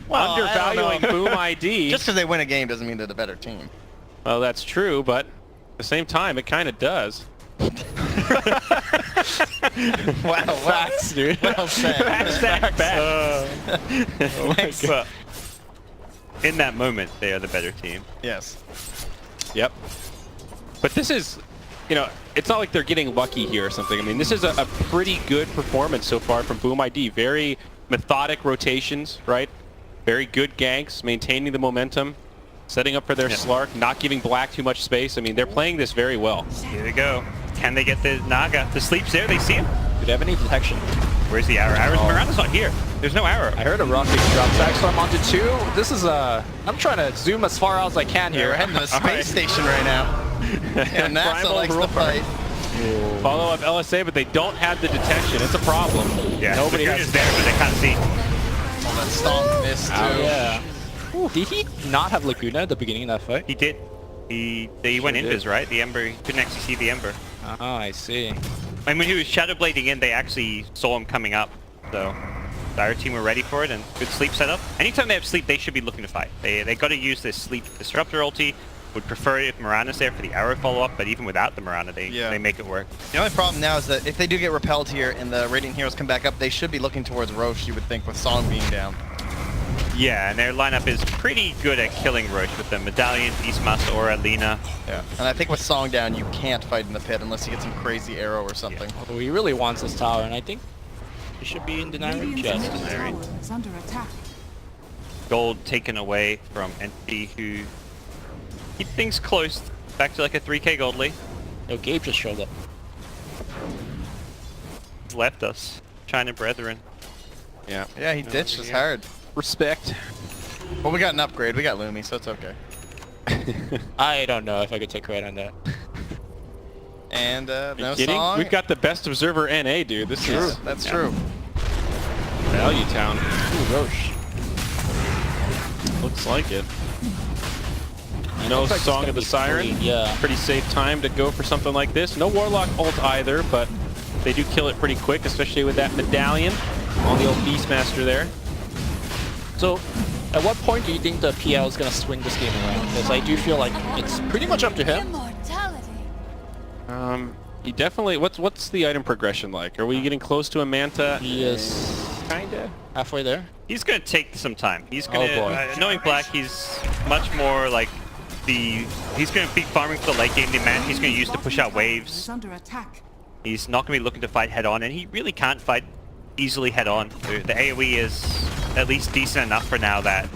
Well, I don't undervaluing know. Boom ID. Just because they win a game doesn't mean they're the better team. Well, that's true, but at the same time, it kind of does. Wow, Facts, dude. Well said. Thanks. Well, in that moment, they are the better team. Yes. Yep. But this is, you know, it's not like they're getting lucky here or something. I mean, this is a pretty good performance so far from Boom ID. Very methodic rotations, right? Very good ganks, maintaining the momentum, setting up for their Slark, not giving Black too much space. I mean, they're playing this very well. Here they go. Can they get the Naga? The sleep's there. They see him. Do they have any detection? Where's the arrow? Mirana's not here. There's no arrow. I heard a rocket drop back, so I'm onto 2. This is I'm trying to zoom as far out as I can Yeah, here. we're heading to the space Alright. station right now. And NASA Primal likes to roar. fight. Follow up LSA, but they don't have the detection. It's a problem. Yeah, Nobody Laguna's has there, but they can't see. Oh, that stomp missed too. Yeah. Did he not have Laguna at the beginning of that fight? He did. He went did. invis, right? The Ember. He couldn't actually see the Ember. Oh, I see. And when he was shadow blading in, they actually saw him coming up. So our team were ready for it and good sleep setup. Anytime they have sleep, they should be looking to fight. They got to use this sleep disruptor ulti. Would prefer it if Mirana's there for the arrow follow-up, but even without the Mirana, they make it work. The only problem now is that if they do get repelled here and the Radiant Heroes come back up, they should be looking towards Roche, you would think, with Song being down. Yeah, and their lineup is pretty good at killing Roche with the Medallion, Beastmaster, Aura, Lina. Yeah. And I think with Song down, you can't fight in the pit unless you get some crazy arrow or something. Although he really wants this tower, and I think he should be in denial chest. Is under attack. Gold taken away from Entity, who keep things close, back to like a 3k gold lead. Yo, Gabe just showed up. He's left us, China brethren. Yeah. Yeah, he ditched us hard. Respect. Well, we got an upgrade. We got Lumi, so it's okay. I don't know if I could take credit on that. And no Kidding? Song. We've got the best observer NA, dude. This True. is That's true. Value Town. Ooh, Roche. Looks like it. You know, Looks like it's Song gonna of the be Siren. free, yeah. Pretty safe time to go for something like this. No Warlock ult either, but they do kill it pretty quick, especially with that Medallion on the old Beastmaster there. So, at what point do you think the PL is going to swing this game around? Because I do feel like it's pretty much up to him. He definitely. What's the item progression like? Are we getting close to a Manta? He is Kinda. halfway there. He's gonna take some time. He's gonna, Oh, boy. knowing Black, he's much more like he's gonna be farming for the late game demand. He's gonna use to push out Is waves. under attack. He's not gonna be looking to fight head on, and he really can't fight easily head on. The AoE is at least decent enough for now that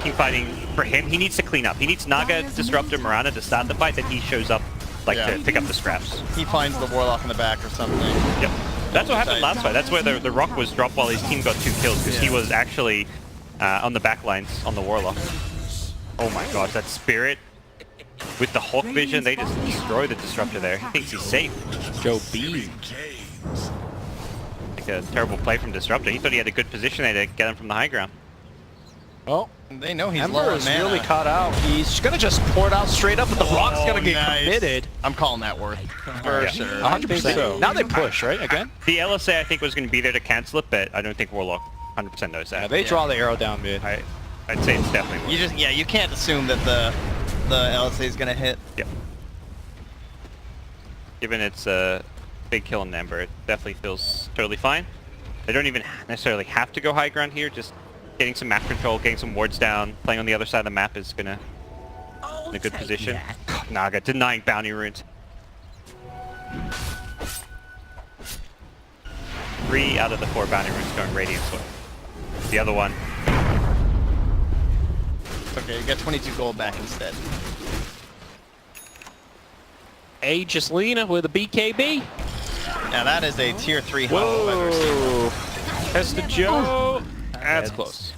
keep fighting for him. He needs to clean up. He needs Naga, Disruptor, Mirana to start the fight, then he shows up like Yeah. to pick up the scraps. He finds the Warlock in the back or something. Yep. That's what happened last fight. That's where the rock was dropped while his team got 2 kills, because he Yeah. was actually on the back lines on the Warlock. Oh my god, that Spirit with the Hawk Vision, they just destroy the Disruptor there. He thinks he's safe. Joe B. Like a terrible play from Disruptor. He thought he had a good position there to get him from the high ground. Well, They know he's Ember low on is mana. really caught out. He's going to just pour it out straight up, but the Rock's going to get nice. committed. I'm calling that worth. For Yeah. sure. 100%. so. Now they push, right? Again? The LSA I think was going to be there to cancel it, but I don't think Warlock 100% knows that. Yeah, they draw the arrow down mid. I'd say it's definitely. You just you can't assume that the LSA is gonna hit. Yep. Given it's a big kill on Ember, it definitely feels totally fine. They don't even necessarily have to go high ground here. Just getting some map control, getting some wards down, playing on the other side of the map is gonna in a good position. Naga denying bounty runes. 3 out of the 4 bounty runes going Radiant's way. The other one. Okay, you got 22 gold back instead. Aegis Lina with a BKB. Now that is a tier 3 hollow I've ever seen. Whoa. Hesta Joe. That's close.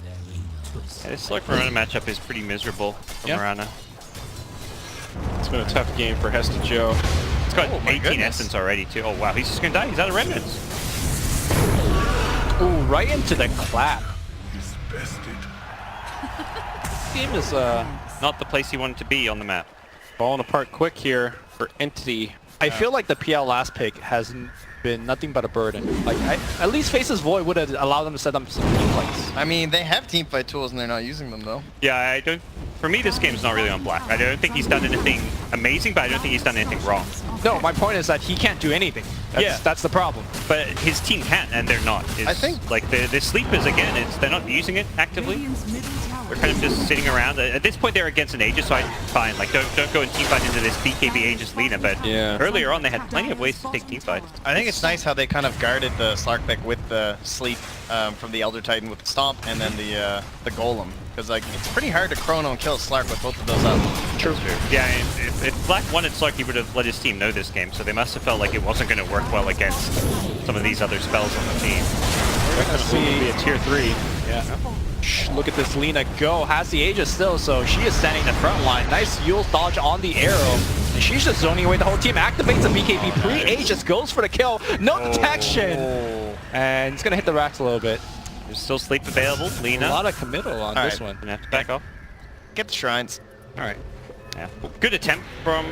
Yeah, this Slark Mirana matchup is pretty miserable for Mirana. It's been a tough game for Hesta Joe. It's got Oh my 18 goodness. essence already too. Oh wow, he's just gonna die. He's out of remnants. Ooh, right into the clap. Game is Not the place he wanted to be on the map. Falling apart quick here for Entity. I feel like the PL last pick has been nothing but a burden. Like, at least Faces Void would have allowed them to set up some team fights. I mean, they have team fight tools and they're not using them though. Yeah, I don't. For me, this game's not really on Black. I don't think he's done anything amazing, but I don't think he's done anything wrong. No, my point is that he can't do anything. That's the problem. But his team can, and they're not. I think- like the sleepers again. They're not using it actively. Radiant's middle tower They're kind of just sitting around. At this point, they're against an Aegis, so I'm fine. Like, don't go and team fight into this BKB Aegis Lina. But earlier on, they had plenty of ways to take team fights. I think it's nice how they kind of guarded the Slark pick with the sleep from the Elder Titan with the Stomp and then the Golem. Because like it's pretty hard to chrono and kill Slark with both of those up. True. Yeah, and if Black wanted Slark, he would have let his team know this game. So they must have felt like it wasn't going to work well against some of these other spells on the team. We're gonna see a tier 3. Yeah. Look at this Lina go. Has the Aegis still, so she is standing in the front line. Nice Yule's dodge on the arrow. And she's just zoning away the whole team. Activates a BKB pre-Aegis, goes for the kill. No detection! And it's gonna hit the racks a little bit. There's still sleep available. A Lina. lot of committal on this one. Gonna have to back off. Get the shrines. Alright. Yeah. Good attempt from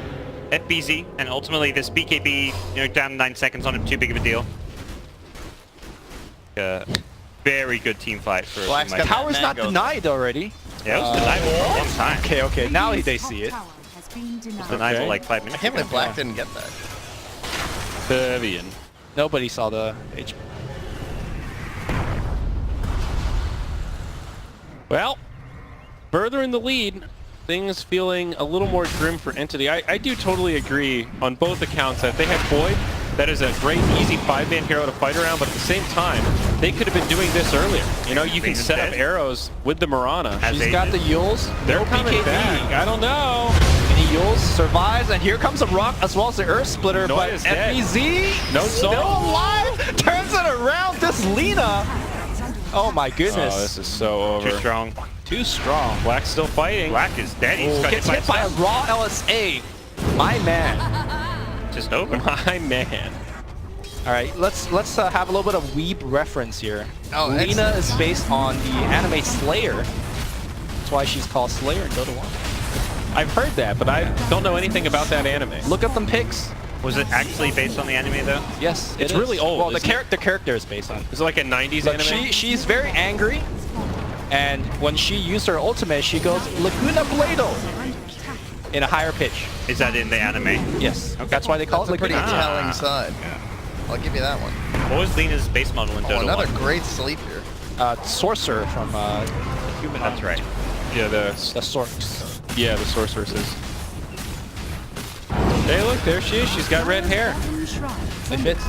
FBZ, and ultimately this BKB, down 9 seconds on him, too big of a deal. Very good team fight for Black's my got team. Tower's not Mango. denied already. Yeah, it was deniable for a long time. Okay, now they Radiant's see top it. tower has been denied. Deniable Okay. like 5 I minutes can't believe ago. Black didn't get that. Pavian. Nobody saw the H. Well, further in the lead, things feeling a little more grim for Entity. I do totally agree on both accounts that they had Void. That is a great, easy 5-man hero to fight around, but at the same time, they could have been doing this earlier. You can set up arrows with the Mirana. As She's got the Yules. They're No coming BKB. back. I don't know. And the Yules survives, and here comes a rock as well as the Earth Splitter. Noya But is dead. FBZ No soul. still alive. Turns it around. This Lina. Oh my Oh, goodness. this is so over. Too strong. Too strong. Black's still fighting. Black is dead. He's got Gets hit by a raw LSA. My man. just over. My man. All right, let's have a little bit of weeb reference here. Oh, Lina excellent. is based on the anime Slayer. That's why she's called Slayer in Dota 1. I've heard that, but I don't know anything about that anime. Look up them pics. Was it actually based on the anime though? Yes, It's it is. really old, Well, the isn't it? character is based on. Is it like a 90s Look, anime? she's very angry, and when she used her ultimate, she goes Laguna Blado in a higher pitch. Is that in the anime? Yes, that's why they call That's a it pretty Laguna. telling side. I'll give you that one. What was Lina's base model in Oh, Dota another 1? great sleep here. Sorcerer from Human. That's right. Yeah, The Sorcs. the sorceresses. Hey, look, there she is. She's got red hair. It fits.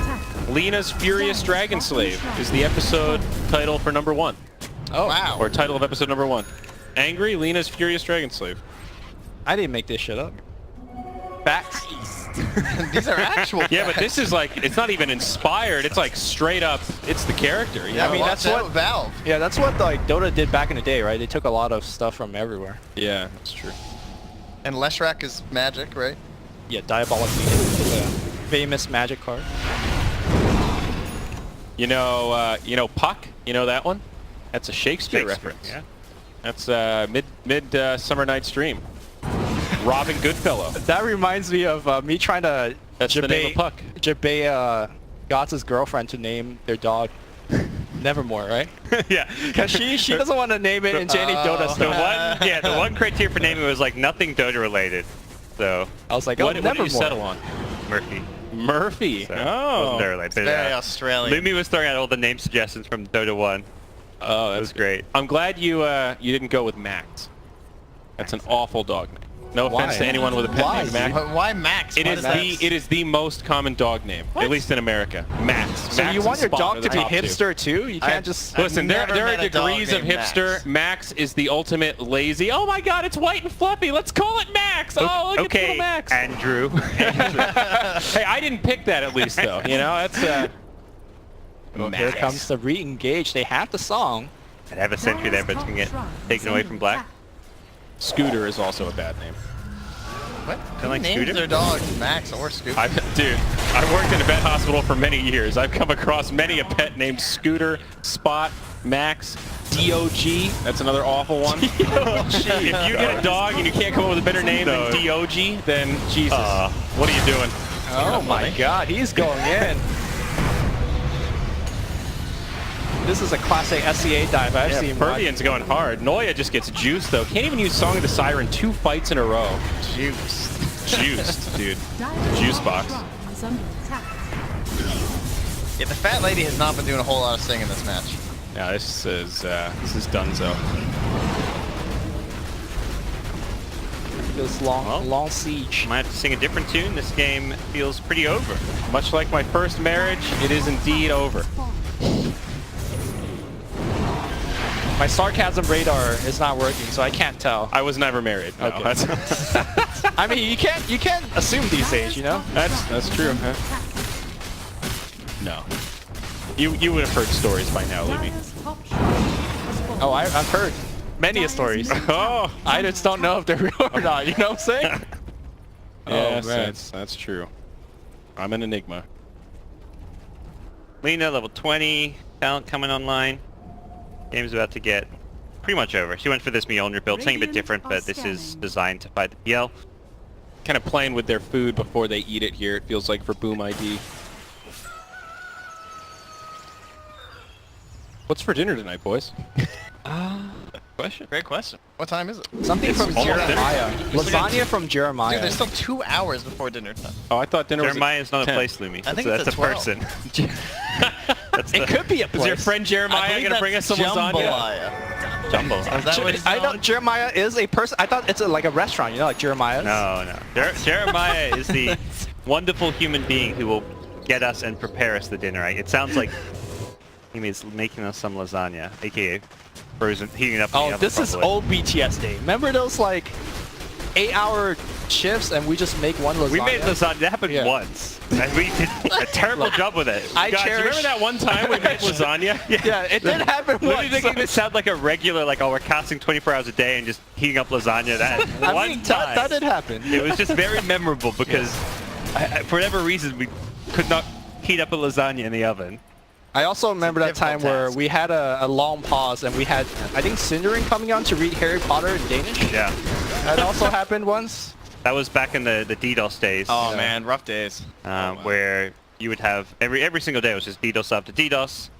Lina's Furious Dragon Slave is the episode title for number 1. Oh, Wow. Or title of episode number 1. Angry Lina's Furious Dragon Slave. I didn't make this shit up. Facts. These are actual. Yeah, but this is like, it's not even inspired. It's like straight up, it's the character. You Yeah, know? I mean, watch that's out, what- Valve. Yeah, that's what like Dota did back in the day, right? They took a lot of stuff from everywhere. Yeah, that's true. And Leshrac is magic, right? Yeah, Diabolic Beacon, the famous magic card. You know Puck? You know that one? That's a Shakespeare reference. Yeah. That's mid Summer Night's Dream. Robin Goodfellow. That reminds me of me trying to That's the name of Puck. Jabay Gotz's girlfriend to name their dog. Nevermore, right? Yeah. Because she doesn't want to name it into any Dota stuff. The one criteria for naming was like nothing Dota related. So I was like, oh, What did Nevermore. you settle on? Murphy. Murphy. So, Oh. wasn't Dota related. Very Australian. Lumi was throwing out all the name suggestions from Dota 1. Oh, That was great. I'm glad you you didn't go with Max. That's an awful dog name. No Why? offense to anyone with a pet Why? named Max. Why Max? It Why is does the most common dog name, at least in America. Max. So Max you want and your Spawn dog are to the be top two. hipster too? You can't just... Listen, there never are met a dog degrees of named hipster. Max is the ultimate lazy. Oh my God, it's white and fluffy. Let's call it Max. Oh, look at Okay, little Max. Andrew. Hey, I didn't pick that at least though. You know, that's Well, here comes the re-engage. They have the song. I'd have a sentry there, but it's going to get taken away from Black. Scooter is also a bad name. What? Kinda like Who names Scooter? their dog Max or Scooter? Dude, I worked in a vet hospital for many years. I've come across many a pet named Scooter, Spot, Max, DOG. That's another awful one. If you get a dog and you can't come up with a better name than DOG, then Jesus, what are you doing? Oh my God, he's going in. This is a classic SCA dive I've seen. Pervian's going hard. Noya just gets juiced though. Can't even use Song of the Siren 2 fights in a row. Juiced, dude. Juice box. Is under attack. Yeah, the fat lady has not been doing a whole lot of singing in this match. Yeah, this is donezo. This long siege. Might have to sing a different tune. This game feels pretty over. Much like my first marriage, it is indeed over. My sarcasm radar is not working, so I can't tell. I was never married. No, Okay. that's I mean, you can't assume these days, you know. that's true. Huh? No. You would have heard stories by now, Libby. Dire's top shot has fallen. Oh, I've heard many stories. Oh, I just don't know if they're real or not. You know what I'm saying? yes, man. that's true. I'm an enigma. Lena, level 20, talent coming online. Game's about to get pretty much over. She went for this Mjolnir build, something a bit different, but this is designed to fight the PL. Kind of playing with their food before they eat it here. It feels like for Boom ID. What's for dinner tonight, boys? Question? Great question. What time is it? Something from almost dinner. Jeremiah. Lasagna from Jeremiah. Dude, there's still 2 hours before dinner time. Oh, I thought dinner Jeremiah is not was a 10. place, Lumi. I think That's it's a at 12. person. That's It could be a Is place. your friend Jeremiah going to bring us some lasagna? Jambalaya. Jumbo. Is that what it's I know called? Jeremiah is a person. I thought it's like a restaurant, you know, like Jeremiah's. No. Jeremiah is the wonderful human being who will get us and prepare us the dinner. Right? It sounds like he is making us some lasagna, aka frozen, heating it up. in the Oh, oven this is probably. old BTS day. Remember those like 8-hour shifts and we just make one lasagna? We made lasagna. That happened Yeah. once. And we did a terrible job with it. I Guys, you cherish. remember that one time we made lasagna? Yeah, it did happen Literally once. making this sound like a regular, like, oh, we're casting 24 hours a day and just heating up lasagna. That I one mean, time. that did happen. It was just very memorable because, for whatever reason, we could not heat up a lasagna in the oven. I also remember that time difficult where task. we had a long pause and we had, I think, Cinderin coming on to read Harry Potter in Danish. Yeah. That also happened once. That was back in the DDoS days. Oh man, rough days. Where you would have every single day was just DDoS after DDoS,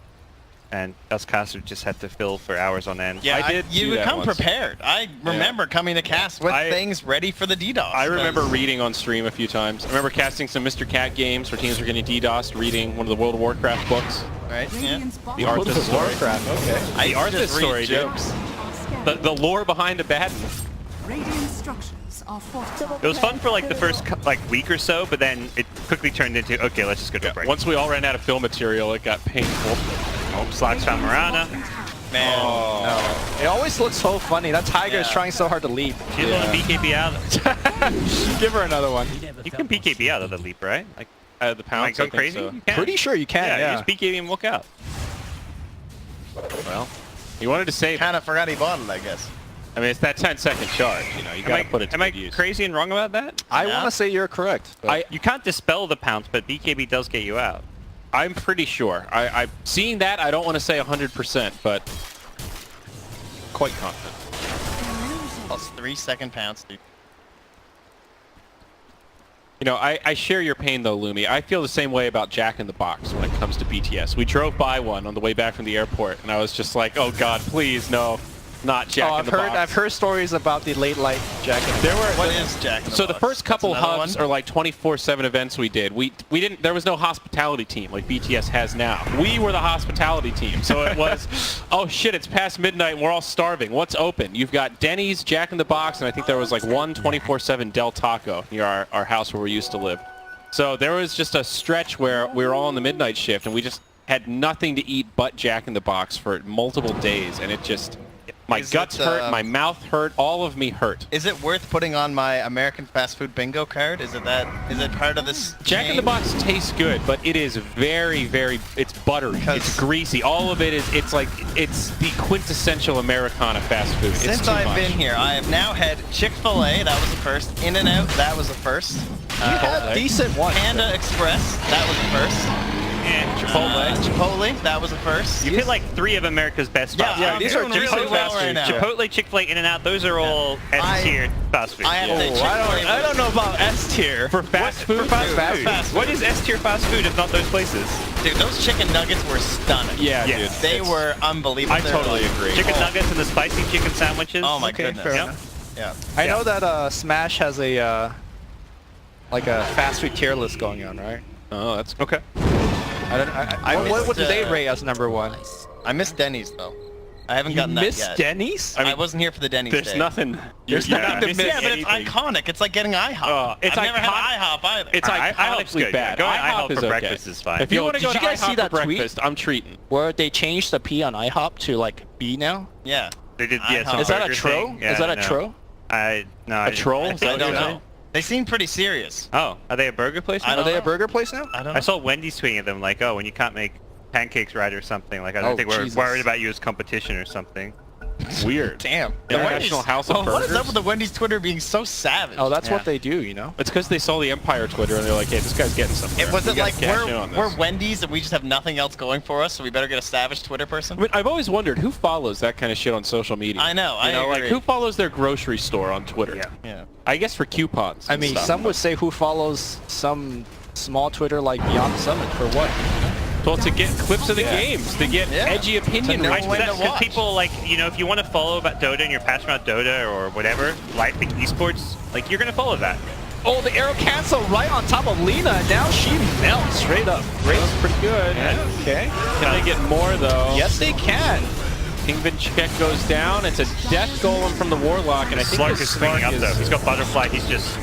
and us casters just had to fill for hours on end. Yeah, I did you do would that come once. prepared. I remember coming to cast with things ready for the DDoS. I remember reading on stream a few times. I remember casting some Mr. Cat games where teams were getting DDoSed, reading one of the World of Warcraft books. Right? Yeah. Radiant's bottom The Arthas story. Warcraft, okay. The Arthas story, dude. jokes. are scanning. The lore behind the Batten. Radiant structures are fortified. It was fun for like the first week or so, but then it quickly turned into, okay, let's just go to a break. Once we all ran out of fill material, it got painful. Oh, Slacks found Marana. Man, No. It always looks so funny. That tiger is Yeah. trying so hard to leap. She's on the BKB out. Give her another one. You can BKB out of the leap, right? Like, The am I pounds, going I think crazy? so. You can. Pretty sure you can, Yeah, yeah. you just BKB and walk out. Well, you wanted to save. kind of forgot he bought it, I guess. I mean, it's that 10-second charge. You know, you got to put it to Am I good use. crazy and wrong about that? I Yeah. want to say you're correct. But You can't dispel the pounce, but BKB does get you out. I'm pretty sure. I seeing that, I don't want to say 100%, but quite confident. Plus 3-second pounce, dude. know, I share your pain though, Lumi. I feel the same way about Jack in the Box when it comes to BTS. We drove by one on the way back from the airport, and I was just like, oh God, please, no, not Jack in the Box. I've heard stories about the late light Jack in the Box. What is Jack in the Box? So the first couple That's another hubs one? are like 24/7 events we did. We didn't. There was no hospitality team like BTS has now. We were the hospitality team. So it was, oh shit, it's past midnight and we're all starving. What's open? You've got Denny's, Jack in the Box, and I think there was like one 24/7 Del Taco near our house where we used to live. So there was just a stretch where we were all on the midnight shift and we just had nothing to eat but Jack in the Box for multiple days, and it just. My guts hurt, my mouth hurt, all of me hurt. Is it worth putting on my American fast food bingo card? Is it part of this Jack in the Box tastes good, but it is very, very, it's buttery, it's greasy. All of it is, it's the quintessential Americana fast food. It's Since too I've much. been here, I have now had Chick-fil-A, that was the first. In-N-Out, that was the first. decent ones. Panda Express, that was the first. Chipotle, that was the first. You hit like 3 of America's best fast Yeah, food. these are doing really well right now. Chipotle, Chick-fil-A, In-N-Out, those are all S-tier fast food. I have to say Chick-fil-A I don't know about S tier. For fast food? For fast Fast food. food. What is S-tier fast food if not those places? Dude, those chicken nuggets were stunning. Yeah, Yes. dude. They were unbelievable. I They were totally like- agree. Chicken nuggets and the spicy chicken sandwiches. Oh my Okay, goodness. fair Yeah. enough. Yeah. I know that Smash has a like a fast food tier list going on, right? Oh, that's Okay. I don't. What missed, do they rate as number one? I miss Denny's though. I haven't gotten that Miss yet. Denny's? I wasn't here for the Denny's There's day. nothing. There's you're nothing not to missing miss. Yeah, but it's anything. iconic. It's like getting IHOP. It's I've never had iconic. IHOP either. It's IHOP's iconically good. bad. Going to IHOP IHOP is for okay. breakfast is fine. If you want to did go to you guys IHOP see that for tweet? breakfast, I'm treating. Where they changed the P on IHOP to like B now? Yeah. They did, IHOP. some Is that a burger tro? thing. Yeah, Is that a no. tro? I didn't- troll? I Is that I what don't you're know. saying? They seem pretty serious. Oh, are they a burger place? I now? don't Are they know. a burger place now? I don't know. I saw Wendy's tweeting at them like, oh, when you can't make pancakes right or something. Like, I don't Oh, think we're Jesus. worried about you as competition or something. Weird. Damn. The National House of What is Burgers? up with the Wendy's Twitter being so savage? Oh, that's Yeah. what they do, you know? It's because they saw the Empire Twitter and they're like, hey, this guy's getting something. It was it like we're we're Wendy's and we just have nothing else going for us, so we better get a savage Twitter person? I mean, I've always wondered who follows that kind of shit on social media. I know, You know, like agree. who follows their grocery store on Twitter? Yeah. Yeah. I guess for coupons. I and mean, stuff. some would say who follows some small Twitter like Beyond the Summit for what? Well, to get clips of the games, to get Yeah. edgy opinion. To know reactions. when to Because watch. people like, you know, if you want to follow about Dota and you're passionate about Dota or whatever, like the esports, like you're gonna follow that. Oh, the arrow cancel right on top of Lena, and now she melts straight up. That was pretty good. Yeah. Okay. Can they get more though? Yes, they can. Kingpin check goes down. It's a death golem from the Warlock, and I think Slark the is swinging up Slark though. He's got butterfly. He's just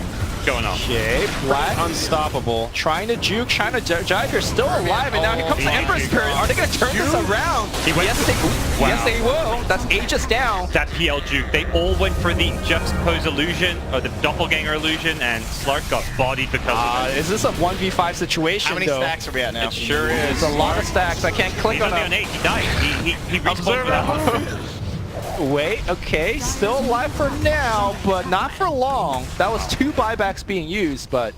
going off. Okay, Black unstoppable. trying to juke, trying to jive. You're still alive, and now here comes the Oh, Emperor's he- Spirit. Are they going to turn this around? He went Yes, they, Wow. yes, they will. That's Aegis down. That PL juke. They all went for the juxtapose illusion or the doppelganger illusion, and Slark got bodied because of it. Is this a 1v5 situation, How many though? stacks are we at now? It sure It's is. a lot of stacks. I can't click He's on only on them. 8. He died. He respawned for that one. Wait, okay, still alive for now, but not for long. That was 2 buybacks being used, but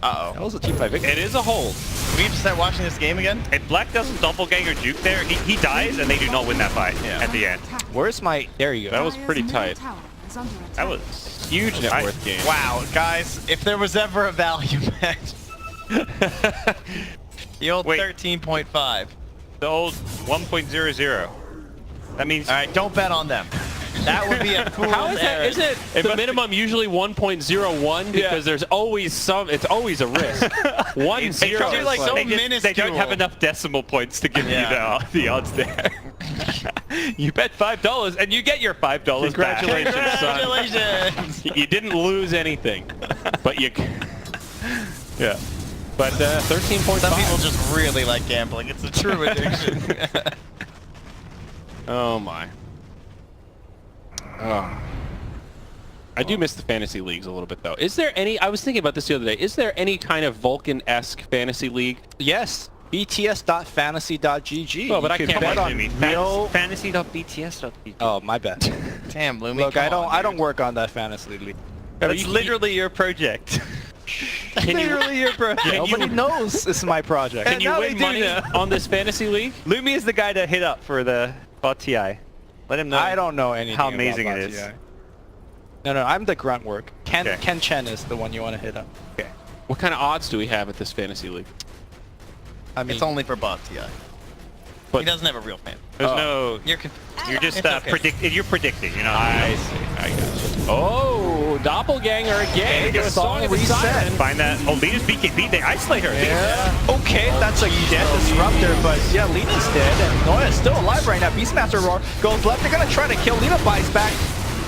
that Uh-oh. was a team fight victory. It is a hold. We have to start watching this game again? If Black doesn't doppelganger juke there, he dies and they do not win that fight at the end. Where's my... There you That go. was pretty tight. That was Huge net worth game. Wow, guys, if there was ever a value match. The old Wait. 13.5. the old 1.00. That means All right, don't bet on them. That would be a fool's How is that? errand. Isn't it the minimum usually 1.01 because there's always some. It's always a risk. 1 0. probably like so they don't minuscule. have enough decimal points to give Yeah. you the odds there. You bet $5 and you get your $5 back. Congratulations, son. Congratulations. You didn't lose anything, but you. Yeah. But 13.5. Some people just really like gambling. It's a true addiction. Oh my. Oh. I do miss the fantasy leagues a little bit though. Is there any? I was thinking about this the other day. Is there any kind of Vulcan-esque fantasy league? Yes, bts.fantasy.gg. Oh, but I You can't could bet bet on me. real... Fantasy.bts.bg. Oh, my bad. Damn, Lumi. Look, I come on, don't dude. work on that fantasy league. That's literally your project. Literally your project. Nobody knows this is my project. Can you now win they do money now. on this fantasy league? Lumi is the guy to hit up for the TI. Let him know. I don't know anything how about amazing it Bot is. TI. No, I'm the grunt work. Okay. Ken Chen is the one you want to hit up. Okay. What kind of odds do we have at this fantasy league? I mean, It's only for bots, yeah. But He doesn't have a real fan. There's no. You're You're just It's okay. You're predicting. You're not. I see. I got you. Oh, doppelganger again. Okay, Song of the reset. Siren. Find that. Oh, Lena's BKB. They isolate her. yeah. Okay, that's a dead disruptor, but yeah, Lena's dead, and Noya's still alive right now. Beastmaster Roar goes left. They're gonna try to kill. Lena buys back.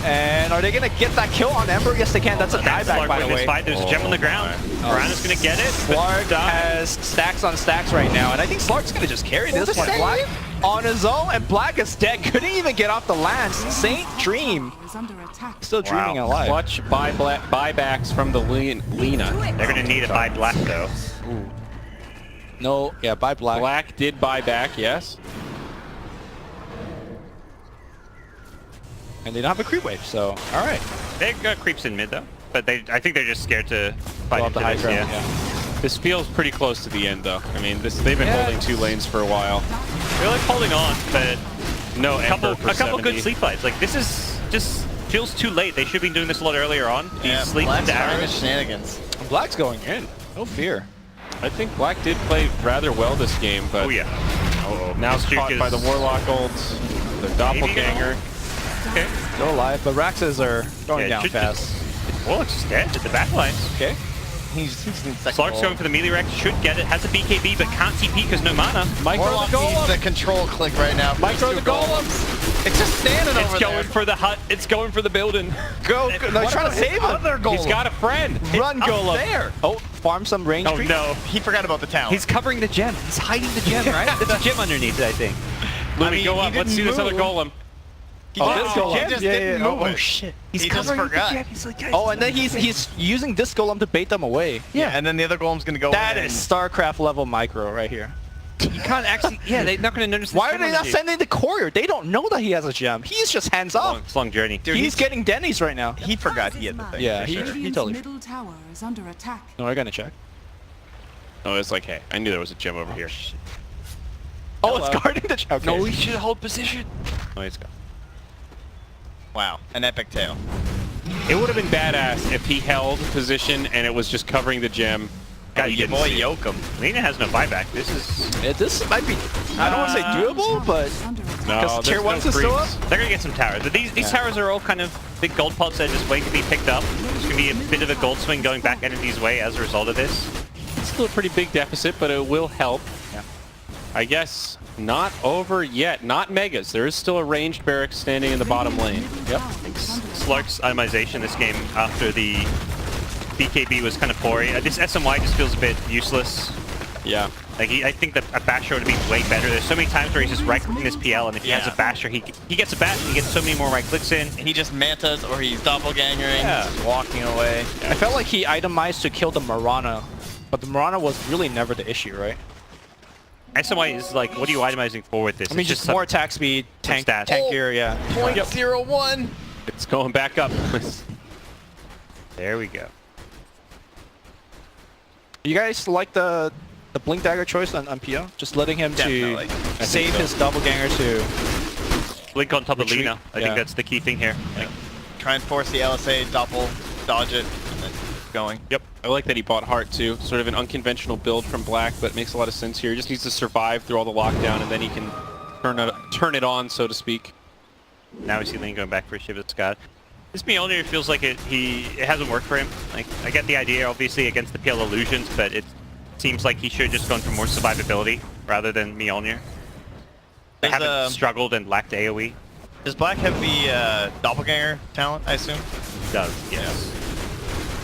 And are they gonna get that kill on Ember? Yes, they can. That's a dieback, by the way. There's a gem on the ground. Mirana's gonna get it. Slark has stacks on stacks right now, and I think Slark's gonna just carry this one. Black on his own, and Black is dead. Couldn't even get off the lance. Saint Dream Is under attack. still dreaming alive. Clutch buybacks from the Lena. They're gonna need a buy black though. No, yeah, buy Black. Black did buy back, yes. And they don't have a creep wave, so all right. They got creeps in mid though, but I think they're just scared to fight Go up into the high this, ground. yeah. Yeah. This feels pretty close to the end, though. I mean, they've been Yeah. holding 2 lanes for a while. They're like holding on, but No a couple Ember for good 70. sleep fights. Like this is just feels too late. They should be doing this a lot earlier on. He Yeah, sleeps Black's into running arrows. shenanigans. Black's going in. No fear. I think Black did play rather well this game, but Oh yeah. Oh, now it's caught by the Warlock ults, the Doppelganger. Okay. Still alive, but Raxes are going Yeah, down should fast. Warlock's just dead at the back line. Okay. He's in second Slark's goal. going for the melee Rex. Should get it. Has a BKB, but can't TP because no mana. Micro Warlock the needs Golem! the control click right now. for Micro these the two Golem! It's just standing It's over going there. for the hut. It's going for the building. Go! No, he's trying to save him. Other golem. He's got a friend! Run, up Golem. there. Oh, farm some range Oh creep. no. He forgot about the town. He's covering the gem. He's hiding the gem, right? There's a gem underneath it, I think. Let me mean, go he up. Let's see didn't this other move. Golem. He Oh, just, this golem. he just Yeah, didn't yeah. move it. shit. He's He just covering forgot. the gem. He's like, guys, Oh, and then he's using this Golem to bait them away. Yeah, and then the other golem's gonna go That in is StarCraft level micro right here. you can't actually. Yeah, they're not going to notice. Why are they not sending the courier? They don't know that he has a gem. He's just hands off. It's a long journey. Dude, He's getting Denny's right now. He forgot he had the thing. Yeah, for he- sure. Radiant's totally- middle tower is under attack. No, we're gonna check. Oh, it's like, hey, I knew there was a gem over here. Oh, Hello. it's guarding the. Okay. No, we should hold position. Oh, he's gone. Wow, an epic tale. It would have been badass if he held position and it was just covering the gem. God, you you didn't Boy, see it. yoke him. Lena has no buyback. This is. Yeah, this might be. I don't want to say doable, but Is under attack. No, because tier there's ones no is still up. creeps. They're gonna get some towers, but these towers are all kind of big gold pots that are just waiting to be picked up. There's gonna be a bit of a gold swing going back Entity's way as a result of this. It's still a pretty big deficit, but it will help. Yeah. I guess not over yet. Not megas. There is still a ranged barracks standing in the bottom lane. Yep. Slark's itemization this game after the BKB was kind of poor. This SMY just feels a bit useless. Yeah. Like I think that a basher would be way better. There's so many times where he's just right-clicking his PL, and if he has a basher, he gets a bat, and he gets so many more right-clicks in. He just mantas or he's doppelgangering, Yeah. just walking away. I felt like he itemized to kill the Mirana, but the Mirana was really never the issue, right? SMY is like, what are you itemizing for with this? I mean, It's just some- more attack speed, tank stats. tankier, yeah. .01. It's going back up. There we go. You guys like the Blink Dagger choice on PO? Just letting him Definitely. to save his doppelganger to... Blink on top of Retreat. Lena. I Yeah. think that's the key thing here. Like, Try and force the LSA, doppel, dodge it, and then going. Yep. I like that he bought Heart too. Sort of an unconventional build from Black, but it makes a lot of sense here. He just needs to survive through all the lockdown, and then he can turn it on, so to speak. now we see Lane going back for a Shiva Scott. This Mjolnir feels like it hasn't worked for him. Like, I get the idea, obviously, against the PL illusions, but it seems like he should have just gone for more survivability rather than Mjolnir. They There's, haven't struggled and lacked AoE. Does Black have the doppelganger talent, I assume? Does, yes.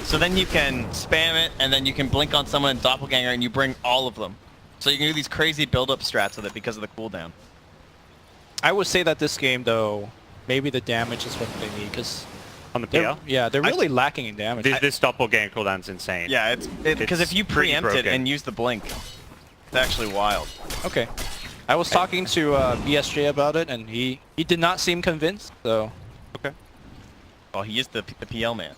So then you can spam it, and then you can blink on someone in doppelganger, and you bring all of them. So you can do these crazy build-up strats with it because of the cooldown. I would say that this game, though, maybe the damage is what they need, because... On the PL? they're really lacking in damage. This doppelganger cooldown's insane. Yeah, it's because It's if you pretty preempt it broken. and use the blink, it's actually wild. Okay. I was talking to BSJ about it, and he did not seem convinced, so... Okay. Well, he is the PL man.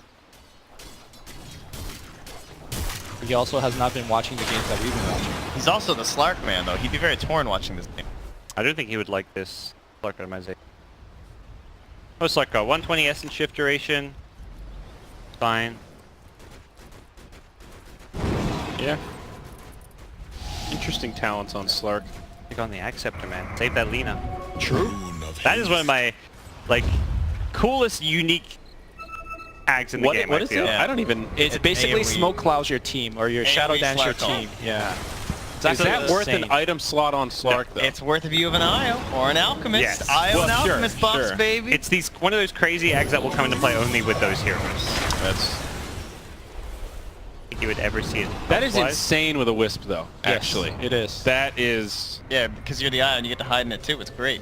He also has not been watching the games that we've been watching. He's also the Slark man, though. He'd be very torn watching this game. I don't think he would like this Slark itemization. Oh, Slark got 120 essence shift duration. Fine. Yeah. Interesting talents on Slark. Take on the Acceptor, man. Save that Lina. True. That is one of my, like, coolest, unique ags in the game, What I is feel. it? I don't even... It's basically AoE. smoke clouds your team, or your shadow AoE dance your Slark team. Yeah. Is that worth an item slot on Slark, though? It's worth if you have an IO or an Alchemist. Yes. IO and Well, sure, Alchemist buffs, sure. baby. It's one of those crazy ags that will come into play only with those heroes. That's... I think you would ever see it. That is otherwise. insane with a Wisp, though, actually. It is. That is... Yeah, because you're the IO and you get to hide in it too. It's great.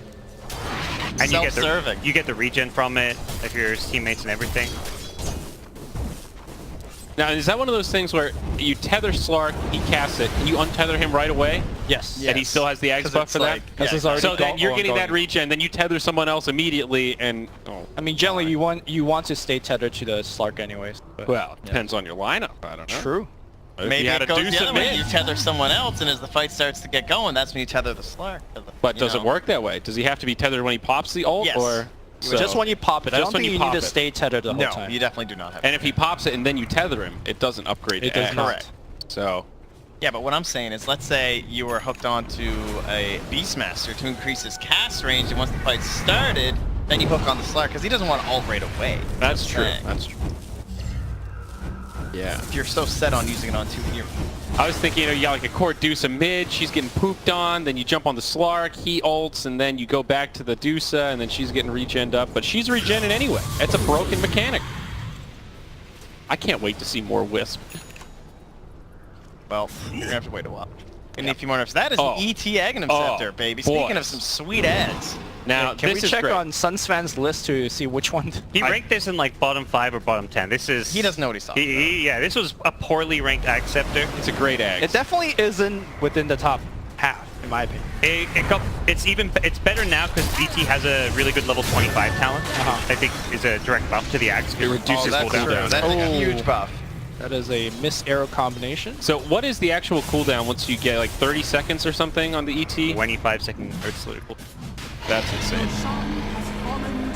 And Self-serving. you get the regen from it, if your teammates and everything. Now, is that one of those things where you tether Slark, he casts it, and you untether him right away? Yes. Yeah. And he still has the Ags 'Cause buff it's for like- that? yeah, it's already So then you're getting that ongoing. regen, then you tether someone else immediately, and... Oh, I mean, generally you want to stay tethered to the Slark anyways. But well, depends on your lineup, I don't know. true. If Maybe you had it a goes deuce the of other way. mid. You tether someone else, and as the fight starts to get going, that's when you tether the Slark. But You does it know. work that way? Does he have to be tethered when he pops the ult? Yes. Or Just when you pop it. I Just don't when think you you need pop to it. stay tethered the whole No, time. you definitely do not have. And if he pops it and then you tether him, it doesn't upgrade It to does Ags. not. Correct. So, Yeah, but what I'm saying is, let's say you were hooked onto a Beastmaster to increase his cast range, and once the fight started, then you hook on the Slark, because he doesn't want to ult right away. that's true. Dang. That's true. Yeah. If you're so set on using it on two heroes. I was thinking, you got like a Cordusa mid, she's getting pooped on, then you jump on the Slark, he ults, and then you go back to the Dusa, and then she's getting regened up, but she's regenning anyway. It's a broken mechanic. I can't wait to see more Wisp. Well, you're going to have to wait a while. And if you want to... That is Oh. an ET Aghanim Oh, Scepter, baby. Speaking of boys. some sweet ads. Now, Can this we is check great. on Sunsfan's list to see which one? He ranked this in like bottom 5 or bottom 10. This is... He doesn't know what he's talking about. Yeah, this was a poorly ranked Acceptor. It's a great Ags. It definitely isn't within the top half, in my opinion. It's better now because DT has a really good level 25 talent. I think is a direct buff to the Axe. It reduces that's cooldown. true. That's a huge buff. That is a miss arrow combination. So what is the actual cooldown once you get like 30 seconds or something on the ET? 25-second Earth Salute. That's insane.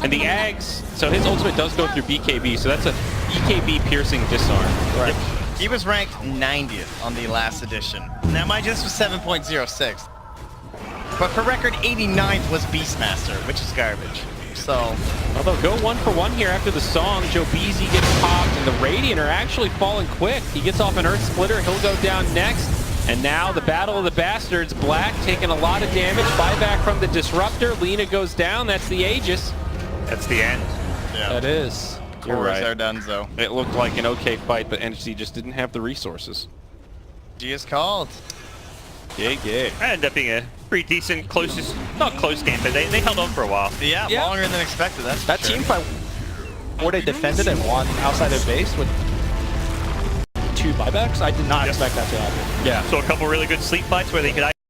And the Ags, so his ultimate does go through BKB, so that's a BKB piercing disarm. Right. He was ranked 90th on the last edition. Now, mind you, this was 7.06. But for record, 89th was Beastmaster, which is garbage. So, Although go 1-for-1 here after the song, Joe Beasy gets popped, and the Radiant are actually falling quick. He gets off an Earth Splitter, he'll go down next. And now the Battle of the Bastards, Black taking a lot of damage, buyback from the Disruptor, Lina goes down, that's the Aegis. That's the end. yeah. That is. You're Cores right. are done, so. It looked like an okay fight, but NXT just didn't have the resources. G is called. Yay, yay. That ended up being a pretty decent, not close game, but they held on for a while. Yeah, Yeah. longer than expected. That's That for sure. team fight where they defended and won outside of base with 2 buybacks, I did not expect that to happen. Yeah. So a couple really good sleep fights where they could